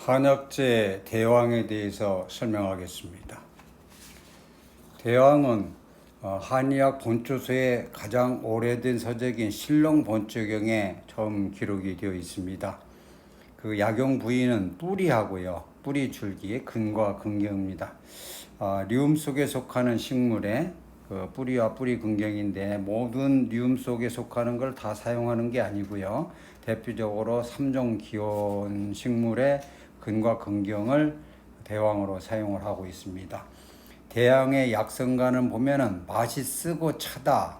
한약재 대왕에 대해서 설명하겠습니다. 대왕은 한의학 본초서의 가장 오래된 서적인 신롱 본초경에 처음 기록이 되어 있습니다. 그 약용 부위는 뿌리하고요. 뿌리 줄기의 근과 근경입니다. 리움 속에 속하는 식물의 그 뿌리와 뿌리 근경인데 모든 리움 속에 속하는 걸 다 사용하는 게 아니고요. 대표적으로 3종 기원 식물의 근과 근경을 대왕으로 사용을 하고 있습니다. 대왕의 약성가는 보면은 맛이 쓰고 차다,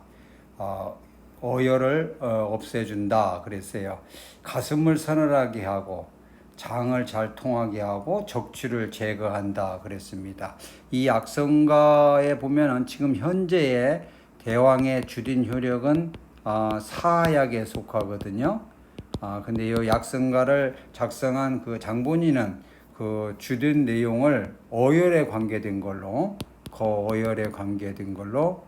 어혈을 없애준다 그랬어요. 가슴을 서늘하게 하고 장을 잘 통하게 하고 적취를 제거한다 그랬습니다. 이 약성가에 보면은 지금 현재의 대왕의 주된 효력은 사약에 속하거든요. 근데 이 약성가를 작성한 그 장본인은 그 주된 내용을 어혈에 관계된 걸로, 거어혈에 관계된 걸로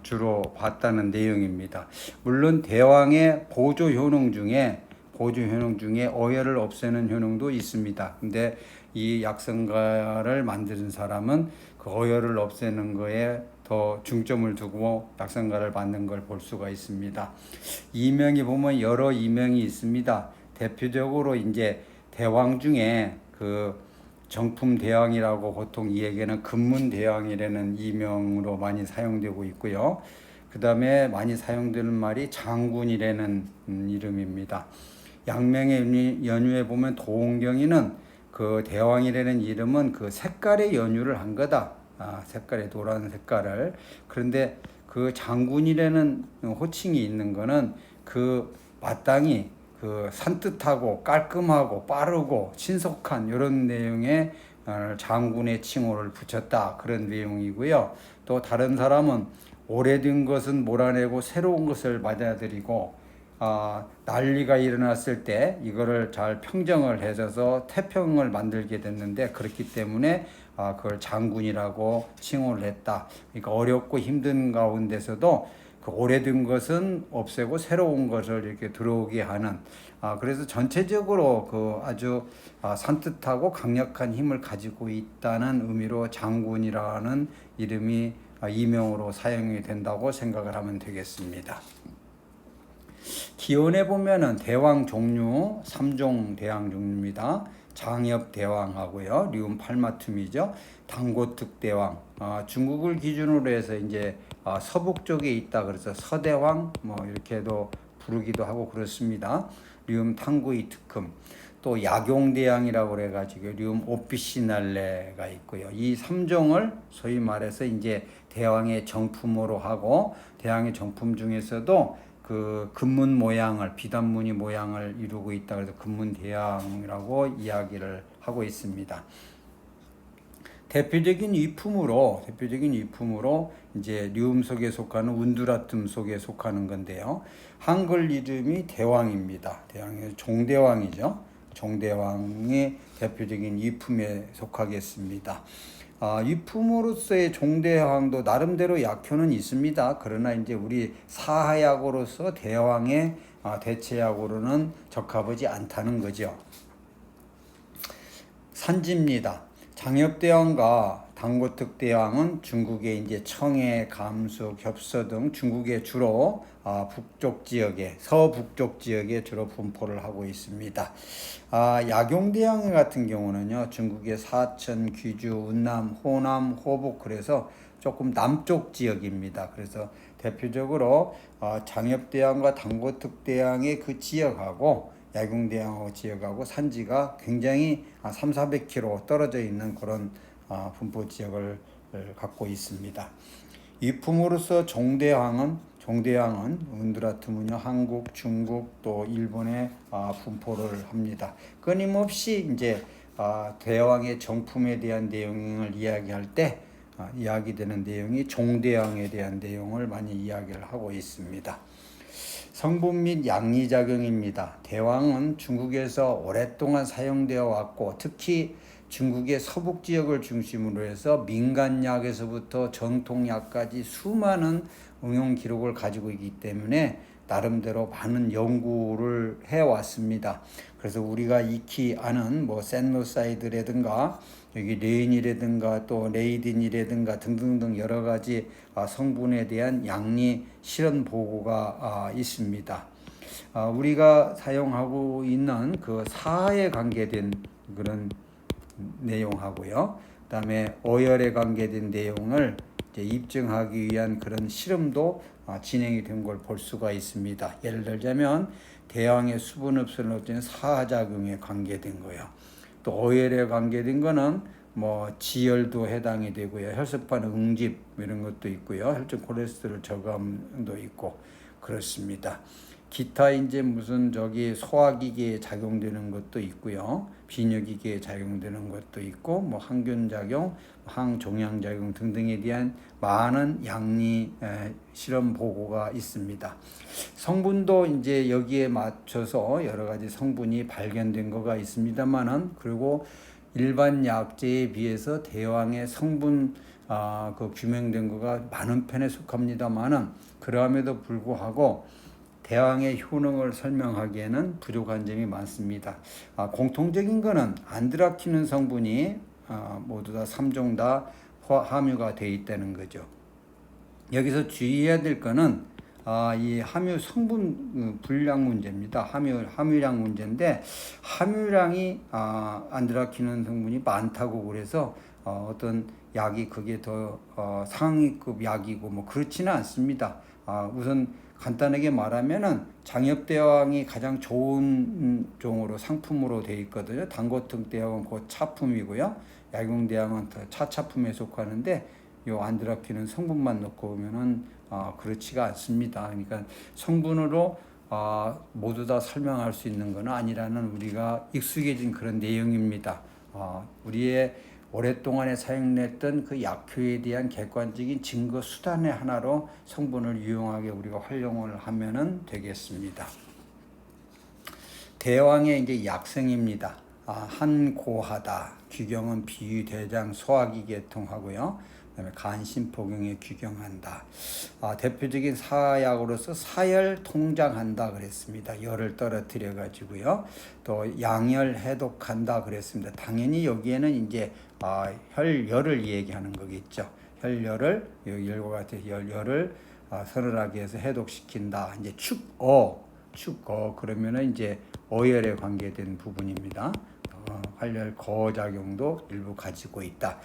주로 봤다는 내용입니다. 물론 대왕의 보조 효능 중에 어혈을 없애는 효능도 있습니다. 근데 이 약성가를 만드는 사람은 그 어혈을 없애는 거에 더 중점을 두고 약성가를 만든 걸 볼 수가 있습니다. 이명이 보면 여러 이명이 있습니다. 대표적으로 이제 대왕 중에 그 정품 대왕이라고 보통 이 얘기는 금문 대왕이라는 이명으로 많이 사용되고 있고요. 그 다음에 많이 사용되는 말이 장군이라는 이름입니다. 양명의 연유에 보면 도홍경이는 그 대왕이라는 이름은 그 색깔의 연유를 한 거다. 색깔의 노란 색깔을. 그런데 그 장군이라는 호칭이 있는 거는 그 마땅히 그 산뜻하고 깔끔하고 빠르고 신속한 이런 내용의 장군의 칭호를 붙였다 그런 내용이고요. 또 다른 사람은 오래된 것은 몰아내고 새로운 것을 맞아들이고 난리가 일어났을 때 이거를 잘 평정을 해줘서 태평을 만들게 됐는데 그렇기 때문에 그걸 장군이라고 칭호를 했다. 그러니까 어렵고 힘든 가운데서도 그 오래된 것은 없애고 새로운 것을 이렇게 들어오게 하는 그래서 전체적으로 그 아주 산뜻하고 강력한 힘을 가지고 있다는 의미로 장군이라는 이름이 이명으로 사용이 된다고 생각을 하면 되겠습니다. 기원에 보면은 대왕 종류 3종 대왕 종류입니다. 장엽 대왕하고요. 리움 팔마툼이죠. 당고특 대왕. 중국을 기준으로 해서 이제 서북 쪽에 있다 그래서 서대왕 뭐 이렇게도 부르기도 하고 그렇습니다. 리움 탕구이 특흠. 또 약용대왕이라고 그래가지고 리움 오피시날레가 있고요. 이 3종을 소위 말해서 이제 대왕의 정품으로 하고 대왕의 정품 중에서도 그 금문 모양을 비단무늬 모양을 이루고 있다 그래서 금문대왕이라고 이야기를 하고 있습니다. 대표적인 이품으로 이제 리움 속에 속하는 운두라툼 속에 속하는 건데요. 한글 이름이 대왕입니다. 대왕이 종대왕이죠. 종대왕이 대표적인 이품에 속하겠습니다. 이품으로서의 종대왕도 나름대로 약효는 있습니다. 그러나 이제 우리 사하약으로서 대왕의 대체약으로는 적합하지 않다는 거죠. 산지입니다. 장엽대왕과 당고특대왕은 중국의 이제 청해, 감수, 겹서 등 중국의 주로 북쪽 지역에 서북쪽 지역에 주로 분포를 하고 있습니다. 약용대왕 같은 경우는요 중국의 사천, 귀주, 운남, 호남, 호북 그래서 조금 남쪽 지역입니다. 그래서 대표적으로 장엽대왕과 당고특대왕의 그 지역하고 약용대왕하고 지역하고 산지가 굉장히 300-400km 떨어져 있는 그런 분포 지역을 갖고 있습니다. 이품으로서 종대왕은 운두라투문요 한국, 중국 또 일본에 분포를 합니다. 끊임없이 이제 대왕의 정품에 대한 내용을 이야기할 때 이야기되는 내용이 종대왕에 대한 내용을 많이 이야기를 하고 있습니다. 성분 및 양리작용입니다. 대왕은 중국에서 오랫동안 사용되어 왔고 특히 중국의 서북 지역을 중심으로 해서 민간약에서부터 정통약까지 수많은 응용 기록을 가지고 있기 때문에 나름대로 많은 연구를 해왔습니다. 그래서 우리가 익히 아는 뭐 센노사이드라든가 여기 레인이라든가 또 레이딘이라든가 등등등 여러 가지 성분에 대한 양리 실험 보고가 있습니다. 우리가 사용하고 있는 그 사에 관계된 그런 내용하고요. 그다음에 어혈에 관계된 내용을 이제 입증하기 위한 그런 실험도 진행이 된 걸 볼 수가 있습니다. 예를 들자면 대왕의 수분 흡수를 어쩌는 사작용에 관계된 거요. 또 어혈에 관계된 거는 뭐 지혈도 해당이 되고요. 혈소판 응집 이런 것도 있고요. 혈중 콜레스테롤 저감도 있고 그렇습니다. 기타 이제 무슨 저기 소화기계에 작용되는 것도 있고요. 비뇨기계에 작용되는 것도 있고 뭐 항균 작용, 항종양 작용 등등에 대한 많은 양리 실험 보고가 있습니다. 성분도 이제 여기에 맞춰서 여러 가지 성분이 발견된 거가 있습니다만은 그리고 일반 약제에 비해서 대왕의 성분 그 규명된 거가 많은 편에 속합니다만은 그럼에도 불구하고 대왕의 효능을 설명하기에는 부족한 점이 많습니다. 공통적인 것은 안드라키닌 성분이 모두 다 3종 다 함유가 되어 있다는 거죠. 여기서 주의해야 될 것은 이 함유 성분 분량 문제입니다. 함유량 문제인데 함유량이 안드라키닌 성분이 많다고 그래서 어떤 약이 그게 더 상위급 약이고 뭐 그렇지는 않습니다. 우선 간단하게 말하면은 장엽대왕이 가장 좋은 종으로 상품으로 되어 있거든요. 단고등대왕은 그 차품이고요. 약용대왕은 더 차차품에 속하는데 요 안드라키닌 성분만 놓고 보면은 그렇지가 않습니다. 그러니까 성분으로 모두 다 설명할 수 있는 건 아니라는 우리가 익숙해진 그런 내용입니다. 우리의 오랫동안에 사용했던 그 약효에 대한 객관적인 증거 수단의 하나로 성분을 유용하게 우리가 활용을 하면은 되겠습니다. 대왕의 이제 약성입니다. 한고하다. 규경은 비위, 대장, 소화기 계통하고요. 그다음에 간신포경에 규경한다. 대표적인 사약으로서 사열 통장한다 그랬습니다. 열을 떨어뜨려 가지고요. 또 양열 해독한다 그랬습니다. 당연히 여기에는 이제 혈열을 얘기하는 거겠죠. 혈열을 열과 같은 열을 서늘하게 해서 해독시킨다. 이제 축어 그러면은 이제 어혈에 관계된 부분입니다. 활열 거작용도 일부 가지고 있다.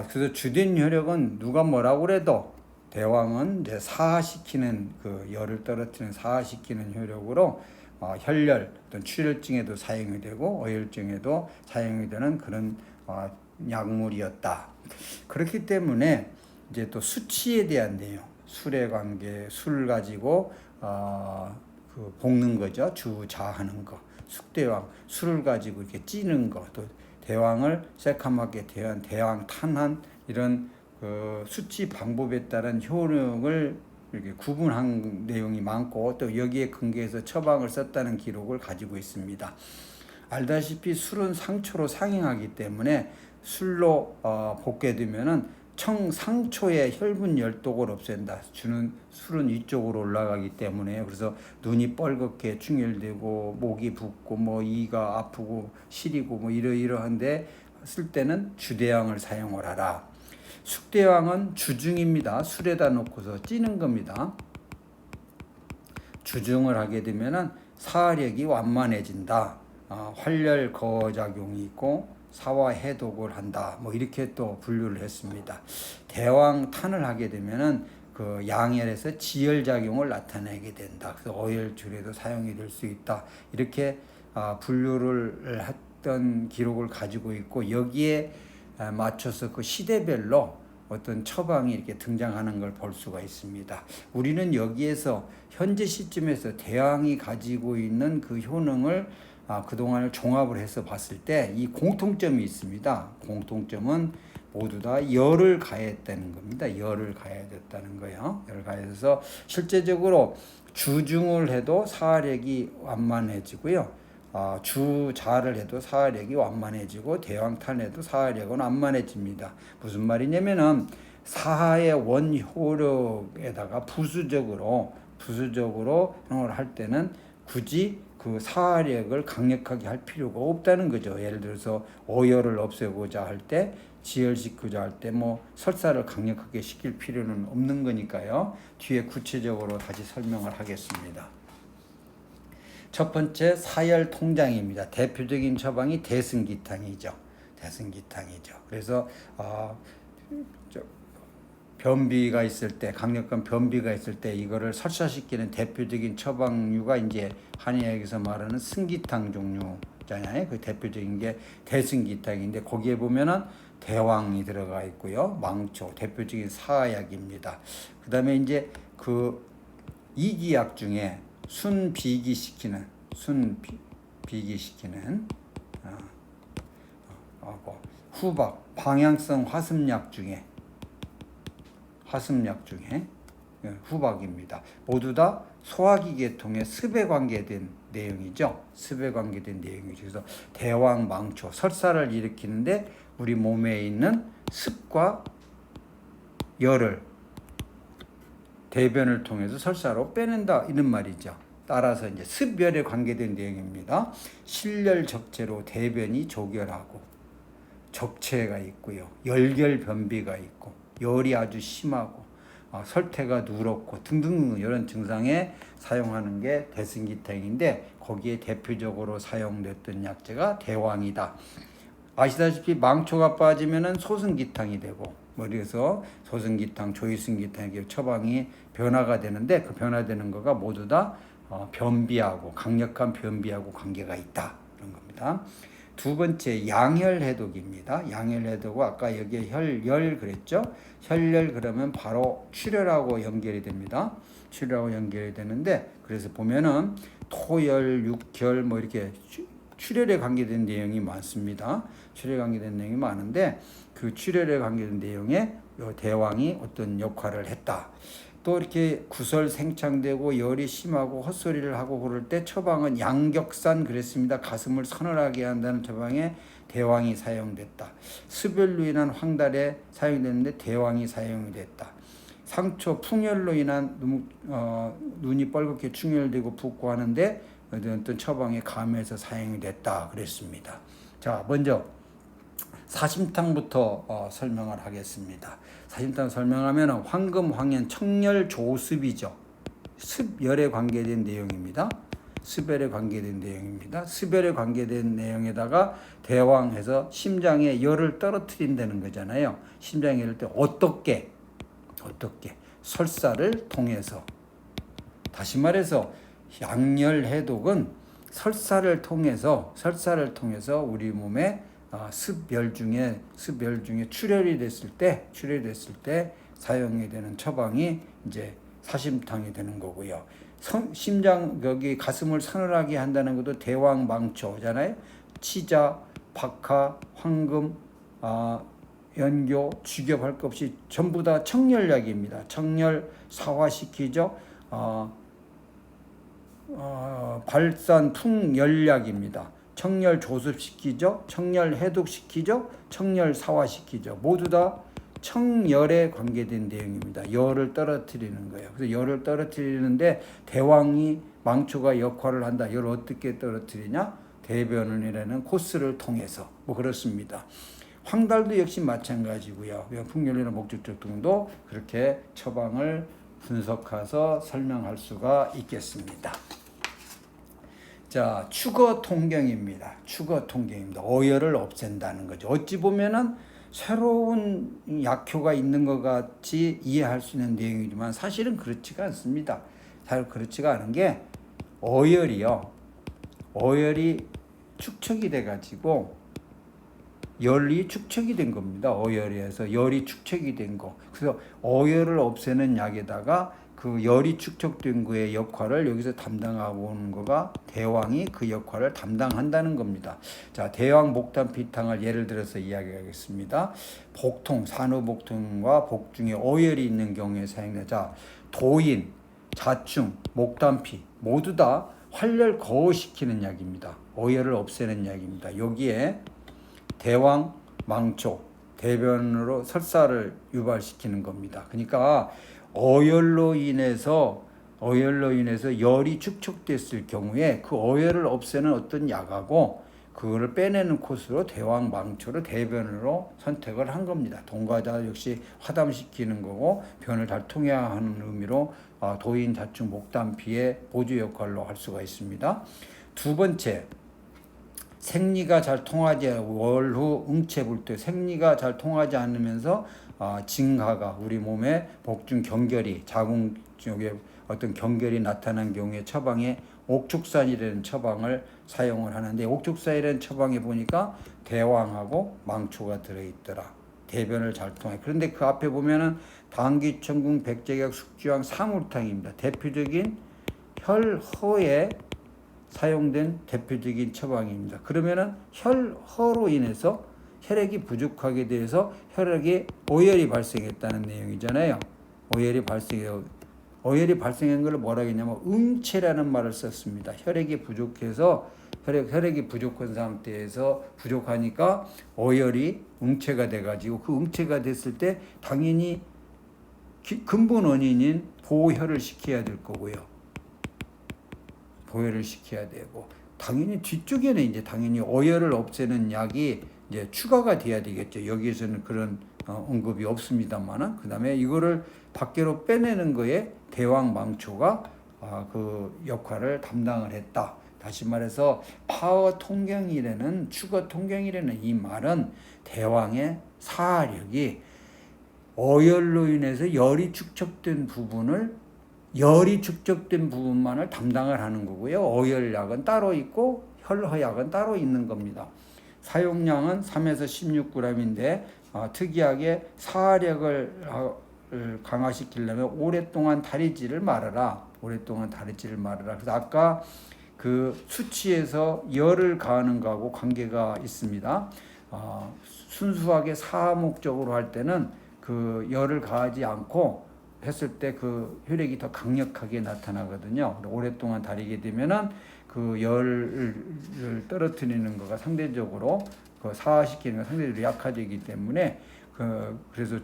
그래서 주된 효력은 누가 뭐라고 그래도 대왕은 이제 사하시키는 그 열을 떨어뜨리는 사하시키는 효력으로 혈열 어떤 출혈증에도 사용이 되고 어혈증에도 사용이 되는 그런 약물이었다. 그렇기 때문에 이제 또 수치에 대한 내용, 술의 관계, 술 가지고 그 볶는 거죠. 주자하는 거. 숙대왕, 술을 가지고 이렇게 찌는 거, 또 대왕을 새카맣게 대한 대왕 탄한 이런 그 수치 방법에 따른 효능을 이렇게 구분한 내용이 많고 또 여기에 근거해서 처방을 썼다는 기록을 가지고 있습니다. 알다시피 술은 상초로 상행하기 때문에 술로 볶게 되면은 상초의 혈분 열독을 없앤다. 술은 위쪽으로 올라가기 때문에 그래서 눈이 뻘겋게 충혈되고 목이 붓고 뭐 이가 아프고 시리고 뭐 이러이러한데 쓸 때는 주대왕을 사용을 하라. 숙대왕은 주중입니다. 술에다 놓고서 찌는 겁니다. 주중을 하게 되면은 사력이 완만해진다. 활열 거작용이 있고 사화 해독을 한다. 뭐 이렇게 또 분류를 했습니다. 대왕탄을 하게 되면은 그 양혈에서 지혈 작용을 나타내게 된다. 그래서 어혈줄에도 사용이 될 수 있다. 이렇게 분류를 했던 기록을 가지고 있고 여기에 맞춰서 그 시대별로 어떤 처방이 이렇게 등장하는 걸 볼 수가 있습니다. 우리는 여기에서 현재 시점에서 대왕이 가지고 있는 그 효능을 그동안을 종합을 해서 봤을 때 이 공통점이 있습니다. 공통점은 모두 다 열을 가했다는 겁니다. 열을 가해졌다는 거예요. 열을 가해져서 실제적으로 주중을 해도 사력이 완만해지고요. 주자를 해도 사력이 완만해지고 대왕탄해도 사력은 완만해집니다. 무슨 말이냐면은 사하의 원효력에다가 부수적으로 부수적으로 효능을 할 때는 굳이 그 사화력을 강력하게 할 필요가 없다는 거죠. 예를 들어서 어혈을 없애고자 할 때, 지혈시키고자 할 때 뭐 설사를 강력하게 시킬 필요는 없는 거니까요. 뒤에 구체적으로 다시 설명을 하겠습니다. 첫 번째 사열 통장입니다. 대표적인 처방이 대승기탕이죠. 대승기탕이죠. 그래서 변비가 있을 때, 강력한 변비가 있을 때 이거를 설사시키는 대표적인 처방류가 이제 한의학에서 말하는 승기탕 종류잖아요. 그 대표적인 게 대승기탕인데 거기에 보면은 대왕이 들어가 있고요. 망초, 대표적인 사약입니다. 그 다음에 이제 그 이기약 중에 순비기시키는 후박, 방향성 화습약 중에 후박입니다. 모두 다 소화기 계통의 습에 관계된 내용이죠. 습에 관계된 내용이죠. 그래서 대왕, 망초, 설사를 일으키는데 우리 몸에 있는 습과 열을 대변을 통해서 설사로 빼낸다 이런 말이죠. 따라서 이제 습열에 관계된 내용입니다. 실열 적체로 대변이 조결하고 적체가 있고요. 열결 변비가 있고 열이 아주 심하고 설태가 누렇고 등등 이런 증상에 사용하는 게 대승기탕인데 거기에 대표적으로 사용됐던 약재가 대왕이다. 아시다시피 망초가 빠지면은 소승기탕이 되고 그래서 소승기탕, 조이승기탕 이렇게 처방이 변화가 되는데 그 변화되는 거가 모두 다 변비하고 강력한 변비하고 관계가 있다 그런 겁니다. 두 번째 양혈해독입니다. 양혈해독은 아까 여기에 혈열 그랬죠. 혈열 그러면 바로 출혈하고 연결이 됩니다. 출혈하고 연결이 되는데 그래서 보면은 토열, 육혈 뭐 이렇게 출혈에 관계된 내용이 많습니다. 출혈에 관계된 내용이 많은데 그 출혈에 관계된 내용에 대왕이 어떤 역할을 했다. 또 이렇게 구설 생창되고 열이 심하고 헛소리를 하고 그럴 때 처방은 양격산 그랬습니다. 가슴을 서늘하게 한다는 처방에 대왕이 사용됐다. 수별로 인한 황달에 사용됐는데 대왕이 사용이 됐다. 상처, 풍열로 인한 눈이 뻘겋게 충혈되고 붓고 하는데 어떤 처방에 감해서 사용이 됐다 그랬습니다. 자, 먼저 사심탕부터 설명을 하겠습니다. 사심탕 설명하면 황금, 황현, 청열, 조습이죠. 습열에 관계된 내용입니다. 습열에 관계된 내용입니다. 습열에 관계된 내용에다가 대왕해서 심장에 열을 떨어뜨린다는 거잖아요. 심장에 열을 때 어떻게 설사를 통해서 다시 말해서 양열해독은 설사를 통해서 우리 몸에 습열 중에 출혈이 됐을 때 사용이 되는 처방이 이제 사심탕이 되는 거고요. 심장 여기 가슴을 서늘하게 한다는 것도 대왕 망초잖아요. 치자, 박하, 황금, 연교, 죽엽할 것 없이 전부 다 청열약입니다. 청열 사화시키죠. 발산 풍열약입니다. 청열 조습시키죠. 청열 해독시키죠. 청열 사화시키죠. 모두 다 청열에 관계된 내용입니다. 열을 떨어뜨리는 거예요. 그래서 열을 떨어뜨리는데 대왕이 망초가 역할을 한다. 열을 어떻게 떨어뜨리냐? 대변이라는 코스를 통해서 뭐 그렇습니다. 황달도 역시 마찬가지고요. 풍열이나 목젖적 등도 그렇게 처방을 분석해서 설명할 수가 있겠습니다. 자, 추거통경입니다. 어혈을 없앤다는 거죠. 어찌 보면은 새로운 약효가 있는 것 같이 이해할 수 있는 내용이지만 사실은 그렇지가 않습니다. 잘 그렇지가 않은 게 어혈이 축척이 돼가지고 열이 축척이 된 겁니다. 어혈에서 열이 축척이 된 거. 그래서 어혈을 없애는 약에다가 그 열이 축적된 거의 역할을 여기서 담당하고 오는 거가 대왕이 그 역할을 담당한다는 겁니다. 자, 대왕 목단 비탕을 예를 들어서 이야기하겠습니다. 복통, 산후복통과 복중에 어혈이 있는 경우에 사용되죠. 자, 도인, 자충, 목단피 모두 다 활혈 거어시키는 약입니다. 어혈을 없애는 약입니다. 여기에 대왕, 망초, 대변으로 설사를 유발시키는 겁니다. 그러니까 어혈로 인해서 어혈로 인해서 열이 축적됐을 경우에 그 어혈을 없애는 어떤 약하고 그거를 빼내는 코스로 대왕망초를 대변으로 선택을 한 겁니다. 동과자 역시 화담시키는 거고 변을 잘 통해야 하는 의미로 도인 자충 목담피의 보조 역할로 할 수가 있습니다. 두 번째, 생리가 잘 통하지 월후 응체불퇴 생리가 잘 통하지 않으면서 징하가 우리 몸에 복중 경결이 자궁 쪽에 어떤 경결이 나타난 경우에 처방에 옥축산이라는 처방을 사용을 하는데 옥축산이라는 처방에 보니까 대왕하고 망초가 들어있더라. 대변을 잘 통해. 그런데 그 앞에 보면은 당귀천궁 백제약 숙주황 사물탕입니다. 대표적인 혈허에 사용된 대표적인 처방입니다. 그러면은 혈허로 인해서 혈액이 부족하게 돼서 혈액에 오열이 발생했다는 내용이잖아요. 오열이 발생한 걸 뭐라 했냐면 응체라는 말을 썼습니다. 혈액이 부족해서 혈액이 부족한 상태에서 부족하니까 오열이 응체가 돼가지고 그 응체가 됐을 때 당연히 근본 원인인 보혈을 시켜야 될 거고요. 보혈을 시켜야 되고 당연히 뒤쪽에는 이제 당연히 오열을 없애는 약이 이제 추가가 돼야 되겠죠. 여기에서는 그런 언급이 없습니다만은 그다음에 이거를 밖으로 빼내는 거에 대왕망초가 그 역할을 담당을 했다. 다시 말해서 파워 통경이라는 추거 통경이라는 이 말은 대왕의 사력이 어열로 인해서 열이 축적된 부분만을 담당을 하는 거고요. 어열약은 따로 있고 혈허약은 따로 있는 겁니다. 사용량은 3에서 16g인데 특이하게 사력을 강화시키려면 오랫동안 다리질을 말아라. 그래서 아까 그 수치에서 열을 가하는 거하고 관계가 있습니다. 순수하게 사화 목적으로 할 때는 그 열을 가하지 않고 했을 때 그 혈액이 더 강력하게 나타나거든요. 오랫동안 다리게 되면은 그 열을 떨어뜨리는 거가 상대적으로 그 사화시키는 거 상대적으로 약화되기 때문에 그래서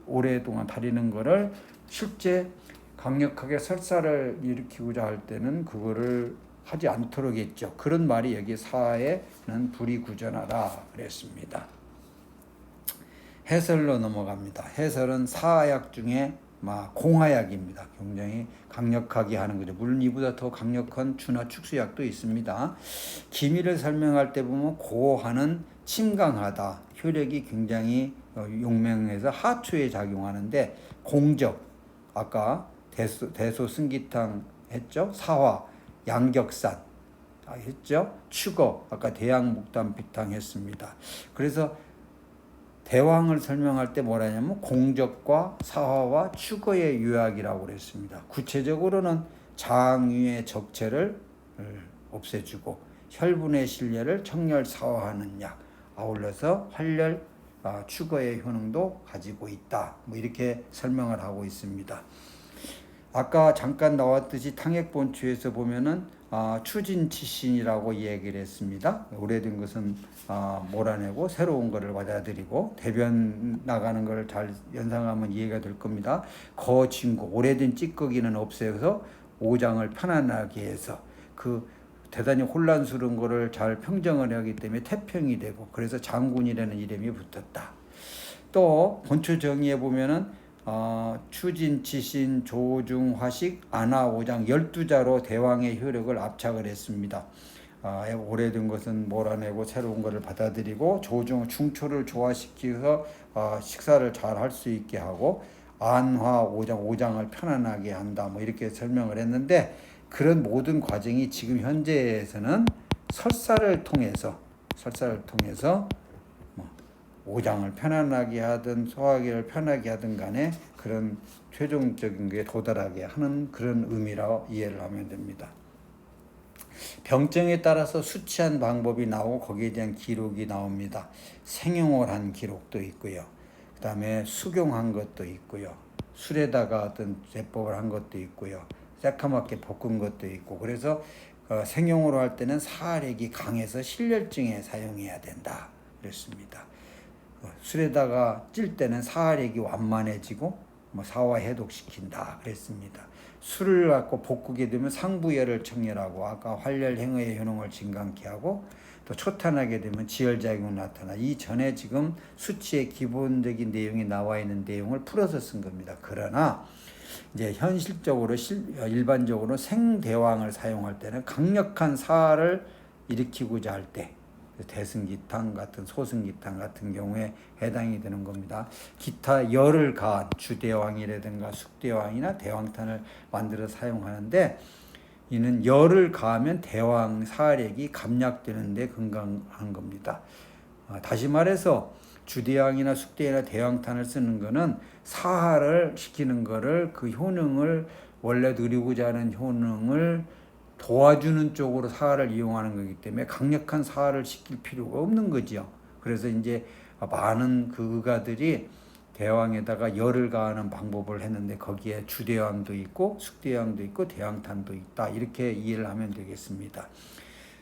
오랫동안 다리는 거를 실제 강력하게 설사를 일으키고자 할 때는 그거를 하지 않도록 했죠. 그런 말이 여기 사화에는 불이 구전하라 그랬습니다. 해설로 넘어갑니다. 해설은 사화약 중에 공화약입니다. 굉장히 강력하게 하는 거죠. 물론 이보다 더 강력한 준화 축수약도 있습니다. 기미를 설명할 때 보면 고하는 침강하다. 혈액이 굉장히 용맹해서 하초에 작용하는데 공적 아까 대소 승기탕 했죠. 사화 양격산 했죠. 추거 아까 대양목담비탕 했습니다. 그래서 대왕을 설명할 때 뭐라 하냐면 공적과 사화와 추거의 유약이라고 그랬습니다. 구체적으로는 장위의 적체를 없애주고 혈분의 실려를 청열사화하는 약, 아울러서 활렬 추거의 효능도 가지고 있다. 이렇게 설명을 하고 있습니다. 아까 잠깐 나왔듯이 탕액본추에서 보면은 추진치신이라고 얘기를 했습니다. 오래된 것은 몰아내고 새로운 것을 받아들이고 대변 나가는 것을 잘 연상하면 이해가 될 겁니다. 거진고 오래된 찌꺼기는 없애서 오장을 편안하게 해서 그 대단히 혼란스러운 것을 잘 평정을 하기 때문에 태평이 되고 그래서 장군이라는 이름이 붙었다. 또 본초 정의에 보면은 추진, 치신, 조중, 화식, 안화, 오장 12자로 대왕의 효력을 압착을 했습니다. 오래된 것은 몰아내고 새로운 것을 받아들이고 조중, 중초를 조화시켜서 식사를 잘 할 수 있게 하고 안화, 오장을 편안하게 한다. 이렇게 설명을 했는데 그런 모든 과정이 지금 현재에서는 설사를 통해서 오장을 편안하게 하든 소화기를 편하게 하든 간에 그런 최종적인 게 도달하게 하는 그런 의미라고 이해를 하면 됩니다. 병증에 따라서 수치한 방법이 나오고 거기에 대한 기록이 나옵니다. 생용을 한 기록도 있고요. 그 다음에 수경한 것도 있고요. 술에다가 어떤 제법을 한 것도 있고요. 새카맣게 볶은 것도 있고 그래서 생용으로 할 때는 사활액이 강해서 실혈증에 사용해야 된다 그랬습니다. 술에다가 찔 때는 사활액이 완만해지고 사화 해독시킨다 그랬습니다. 술을 갖고 볶게 되면 상부열을 청렬하고 아까 활렬행어의 효능을 진강케 하고 또 초탄하게 되면 지혈작용이 나타나. 이 전에 지금 수치의 기본적인 내용이 나와 있는 내용을 풀어서 쓴 겁니다. 그러나 이제 현실적으로 일반적으로 생대왕을 사용할 때는 강력한 사를 일으키고자 할 때 대승기탕 같은 소승기탕 같은 경우에 해당이 되는 겁니다. 기타 열을 가한 주대왕이라든가 숙대왕이나 대왕탄을 만들어 사용하는데 이는 열을 가하면 대왕 사력이 감약되는 데 건강한 겁니다. 다시 말해서 주대왕이나 숙대왕이나 대왕탄을 쓰는 거는 사하를 시키는 거를 그 효능을 원래 누리고자 하는 효능을 도와주는 쪽으로 사하를 이용하는 거기 때문에 강력한 사하를 시킬 필요가 없는 거죠. 그래서 이제 많은 그 의가들이 대왕에다가 열을 가하는 방법을 했는데 거기에 주대왕도 있고 숙대왕도 있고 대왕탄도 있다. 이렇게 이해를 하면 되겠습니다.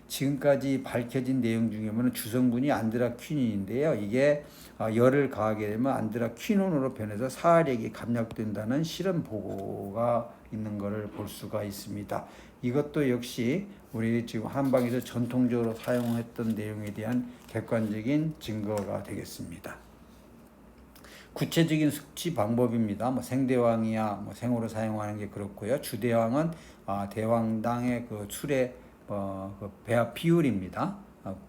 지금까지 밝혀진 내용 중에는 주성분이 안드라퀴닌인데요. 이게 열을 가하게 되면 안드라퀴논으로 변해서 사하력이 감약된다는 실험 보고가 있는 것을 볼 수가 있습니다. 이것도 역시 우리 지금 한방에서 전통적으로 사용했던 내용에 대한 객관적인 증거가 되겠습니다. 구체적인 숙취 방법입니다. 생대왕이야 생으로 사용하는 게 그렇고요. 주대왕은 대왕당의 그 술의 그 배합 비율입니다.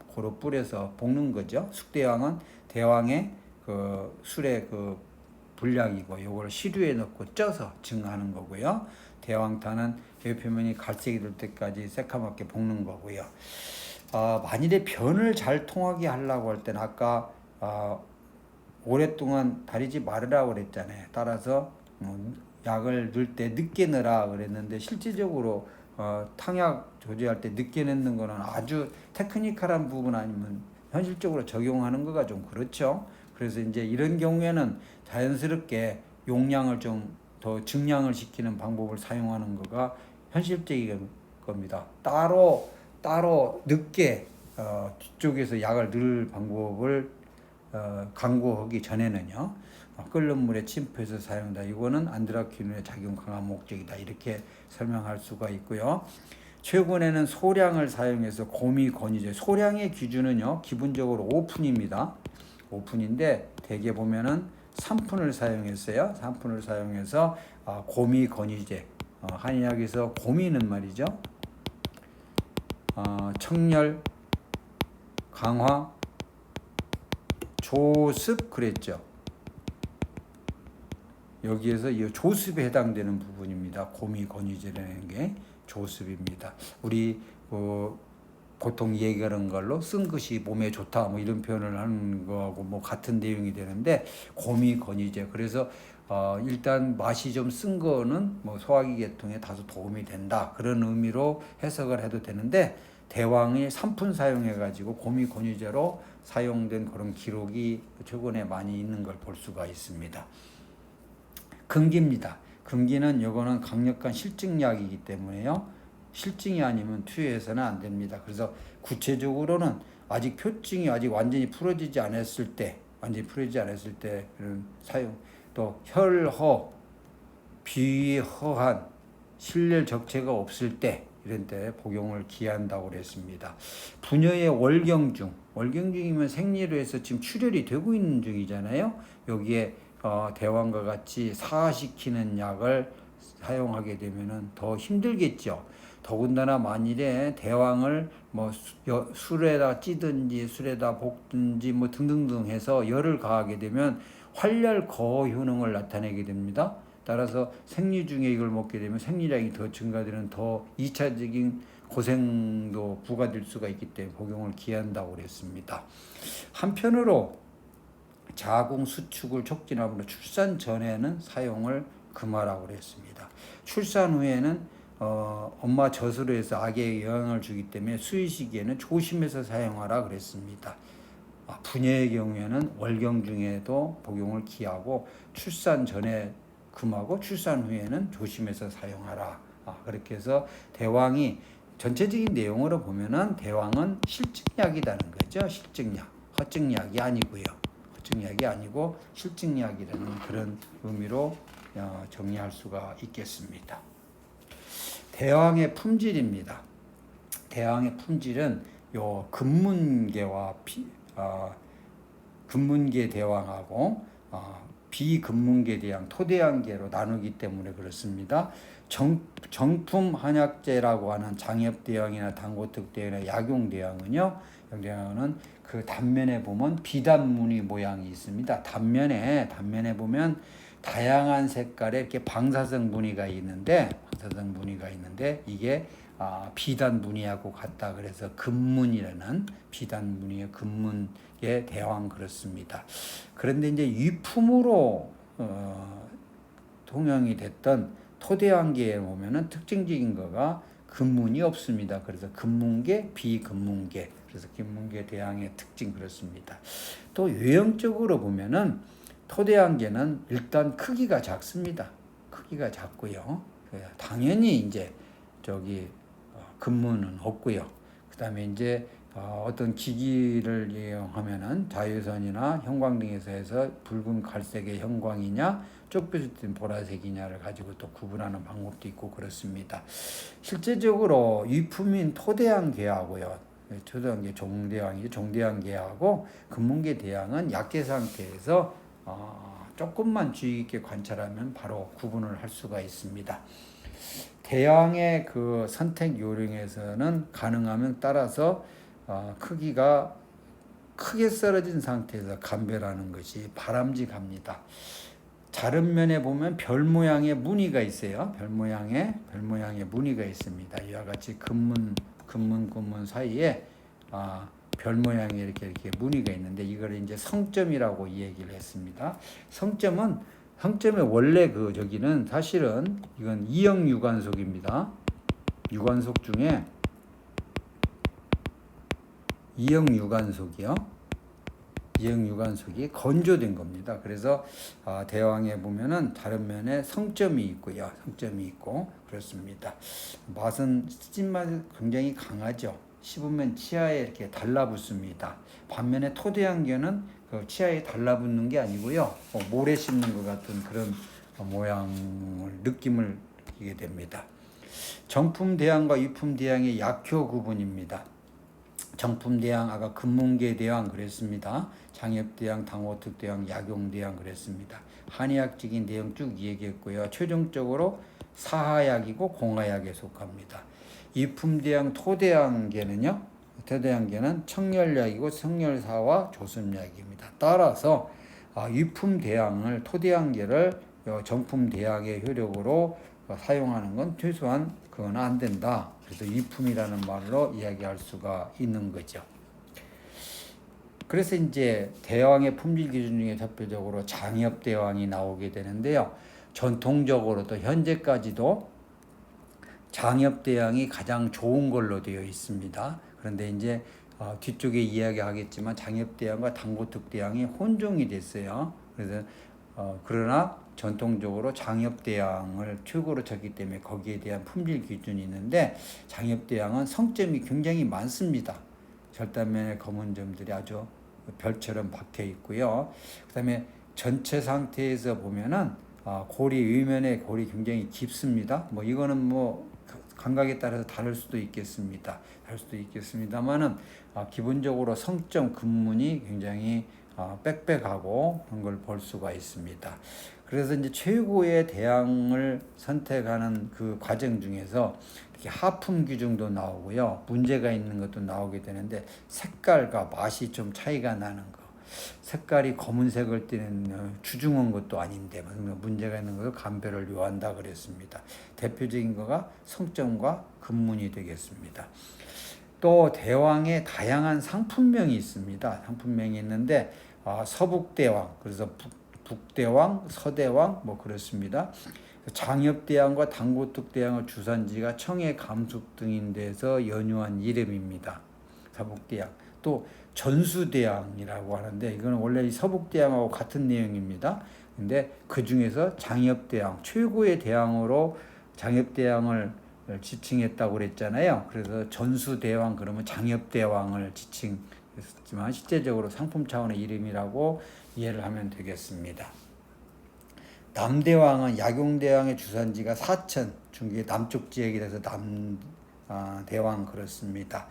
고로 뿌려서 볶는 거죠. 숙대왕은 대왕의 그 술의 그 분량이고 요걸 시루에 넣고 쪄서 증하는 거고요. 대왕탄은 뼈표면이 갈색이 될 때까지 새카맣게 볶는 거고요. 만일에 변을 잘 통하게 하려고 할 때는 아까 오랫동안 다리지 말으라고 그랬잖아요. 따라서 약을 넣을 때 늦게 넣으라 그랬는데 실질적으로 탕약 조제할 때 늦게 넣는 거는 아주 테크니컬한 부분 아니면 현실적으로 적용하는 거가 좀 그렇죠. 그래서 이제 이런 경우에는 자연스럽게 용량을 좀 더 증량을 시키는 방법을 사용하는 거가 현실적인 겁니다. 따로 늦게 뒤쪽에서 약을 넣을 방법을 강구하기 전에는요. 끓는 물에 침투해서 사용한다. 이거는 안드라퀴닌의 작용 강한 목적이다. 이렇게 설명할 수가 있고요. 최근에는 소량을 사용해서 고미 권유제. 소량의 기준은요. 기본적으로 5푼입니다. 5푼인데 대개 보면은 3푼을 사용했어요. 3푼을 사용해서 고미 권유제. 한의학에서 고미는 말이죠. 청열, 강화, 조습 그랬죠. 여기에서 이 조습에 해당되는 부분입니다. 고미 권유제라는 게 조습입니다. 우리 보통 얘기하는 걸로 쓴 것이 몸에 좋다 이런 표현을 하는 거하고 같은 내용이 되는데 고미 권유제. 그래서 일단 맛이 좀 쓴 거는 소화기 계통에 다소 도움이 된다. 그런 의미로 해석을 해도 되는데 대왕이 3푼 사용해가지고 고미 권유제로 사용된 그런 기록이 최근에 많이 있는 걸 볼 수가 있습니다. 금기입니다. 금기는 이거는 강력한 실증약이기 때문에요. 실증이 아니면 투여해서는 안 됩니다. 그래서 구체적으로는 아직 표증이 아직 완전히 풀어지지 않았을 때 그런 사용, 또 혈허, 비허한, 실렬 적체가 없을 때 이런 때 복용을 기한다고 그랬습니다. 분여의 월경중이면 생리로 해서 지금 출혈이 되고 있는 중이잖아요. 여기에 대왕과 같이 사시키는 약을 사용하게 되면은 더 힘들겠죠. 더군다나 만일에 대왕을 술에다 찌든지 술에다 볶든지 등등등 해서 열을 가하게 되면 활렬 거호 효능을 나타내게 됩니다. 따라서 생리 중에 이걸 먹게 되면 생리량이 더 증가되는 더 2차적인 고생도 부과될 수가 있기 때문에 복용을 기한다고 그랬습니다. 한편으로 자궁 수축을 촉진함으로 출산 전에는 사용을 금하라고 그랬습니다. 출산 후에는 엄마 젖으로 해서 아기에 영향을 주기 때문에 수유 시기에는 조심해서 사용하라 그랬습니다. 분여의 경우에는 월경 중에도 복용을 기하고 출산 전에 금하고 출산 후에는 조심해서 사용하라. 그렇게 해서 대왕이 전체적인 내용으로 보면은 대왕은 실증약이라는 거죠. 실증약, 허증약이 아니고요. 허증약이 아니고 실증약이라는 그런 의미로 정리할 수가 있겠습니다. 대왕의 품질입니다. 대왕의 품질은 요 근문계 대왕하고 비근문계 대왕, 토대왕계로 나누기 때문에 그렇습니다. 정품 한약재라고 하는 장엽대왕이나 당고특대왕이나 약용대왕은요, 대왕은 그 단면에 보면 비단무늬 모양이 있습니다. 단면에 보면 다양한 색깔의 이렇게 방사성 무늬가 있는데 이게 비단 무늬하고 같다. 그래서 금문이라는 비단 무늬의 금문의 대왕 그렇습니다. 그런데 이제 위품으로 통용이 됐던 토대왕계에 보면은 특징적인 거가 금문이 없습니다. 그래서 금문계, 비금문계. 그래서 금문계 대왕의 특징 그렇습니다. 또 외형적으로 보면은 토대왕계는 일단 크기가 작습니다. 크기가 작고요. 당연히 이제 금문은 없고요. 그다음에 이제 어떤 기기를 이용하면은 자외선이나 형광 등에서 해서 붉은 갈색의 형광이냐 쪽빛이 든 보라색이냐를 가지고 또 구분하는 방법도 있고 그렇습니다. 실제적으로 위품인 토대왕계하고요, 토대왕계 종대왕계하고 금문계 대왕은 약계 상태에서 조금만 주의 깊게 관찰하면 바로 구분을 할 수가 있습니다. 대왕의 그 선택 요령에서는 가능하면 따라서 크기가 크게 썰어진 상태에서 감별하는 것이 바람직합니다. 자른 면에 보면 별 모양의 무늬가 있어요. 별 모양의 무늬가 있습니다. 이와 같이 금문 사이에 별 모양의 이렇게 무늬가 있는데 이걸 이제 성점이라고 이 얘기를 했습니다. 성점의 원래 저기는 사실은 이건 이형 유관속입니다. 유관속 중에 이형 유관속이 건조된 겁니다. 그래서 대왕에 보면은 다른 면에 성점이 있고요. 성점이 있고 그렇습니다. 맛은 찐맛이 굉장히 강하죠. 씹으면 치아에 이렇게 달라붙습니다. 반면에 토대왕계는 그 치아에 달라붙는 게 아니고요. 모래 씹는 것 같은 그런 느낌을 느끼게 됩니다. 정품대왕과 위품대왕의 약효 구분입니다. 정품대왕 아까 금문계 대왕 그랬습니다. 장엽대왕, 당호특대왕, 약용대왕 그랬습니다. 한의학적인 내용 쭉 얘기했고요. 최종적으로 사하약이고 공하약에 속합니다. 위품대왕 토대왕계는 청열약이고 청열사와 조습약입니다. 따라서 위품대왕을 토대왕계를 정품대왕의 효력으로 사용하는 건 최소한 그건 안 된다. 그래서 위품이라는 말로 이야기할 수가 있는 거죠. 그래서 이제 대왕의 품질 기준 중에 대표적으로 장엽대왕이 나오게 되는데요. 전통적으로 또 현재까지도 장엽대왕이 가장 좋은 걸로 되어 있습니다. 그런데 이제 뒤쪽에 이야기하겠지만 장엽대왕과 당고특대왕이 혼종이 됐어요. 그래서 그러나 전통적으로 장엽대왕을 최고로 쳤기 때문에 거기에 대한 품질 기준이 있는데 장엽대왕은 성점이 굉장히 많습니다. 절단면의 검은 점들이 아주 별처럼 박혀 있고요. 그다음에 전체 상태에서 보면은 위면의 골이 굉장히 깊습니다. 이거는 감각에 따라서 다를 수도 있겠습니다만은 기본적으로 성점 근문이 굉장히 빽빽하고 그런 걸 볼 수가 있습니다. 그래서 이제 최고의 대왕을 선택하는 그 과정 중에서 이렇게 하품 규정도 나오고요. 문제가 있는 것도 나오게 되는데 색깔과 맛이 좀 차이가 나는 거. 색깔이 검은색을 띠는 주중한 것도 아닌데 문제가 있는 것을 감별을 요한다 그랬습니다. 대표적인 거가 성점과 근문이 되겠습니다. 또 대왕의 다양한 상품명이 있습니다. 상품명이 있는데 서북대왕, 그래서 북대왕, 서대왕 그렇습니다. 장엽대왕과 당고특대왕의 주산지가 청해 감숙 등인 데서 연유한 이름입니다. 서북대왕. 또 전수대왕이라고 하는데 이거는 원래 서북대왕하고 같은 내용입니다. 근데 그 중에서 장엽대왕, 최고의 대왕으로 장엽대왕을 지칭했다고 그랬잖아요. 그래서 전수대왕 그러면 장엽대왕을 지칭했지만 실제적으로 상품 차원의 이름이라고 이해를 하면 되겠습니다. 남대왕은 약용대왕의 주산지가 사천, 중국의 남쪽 지역이라서 대왕 그렇습니다.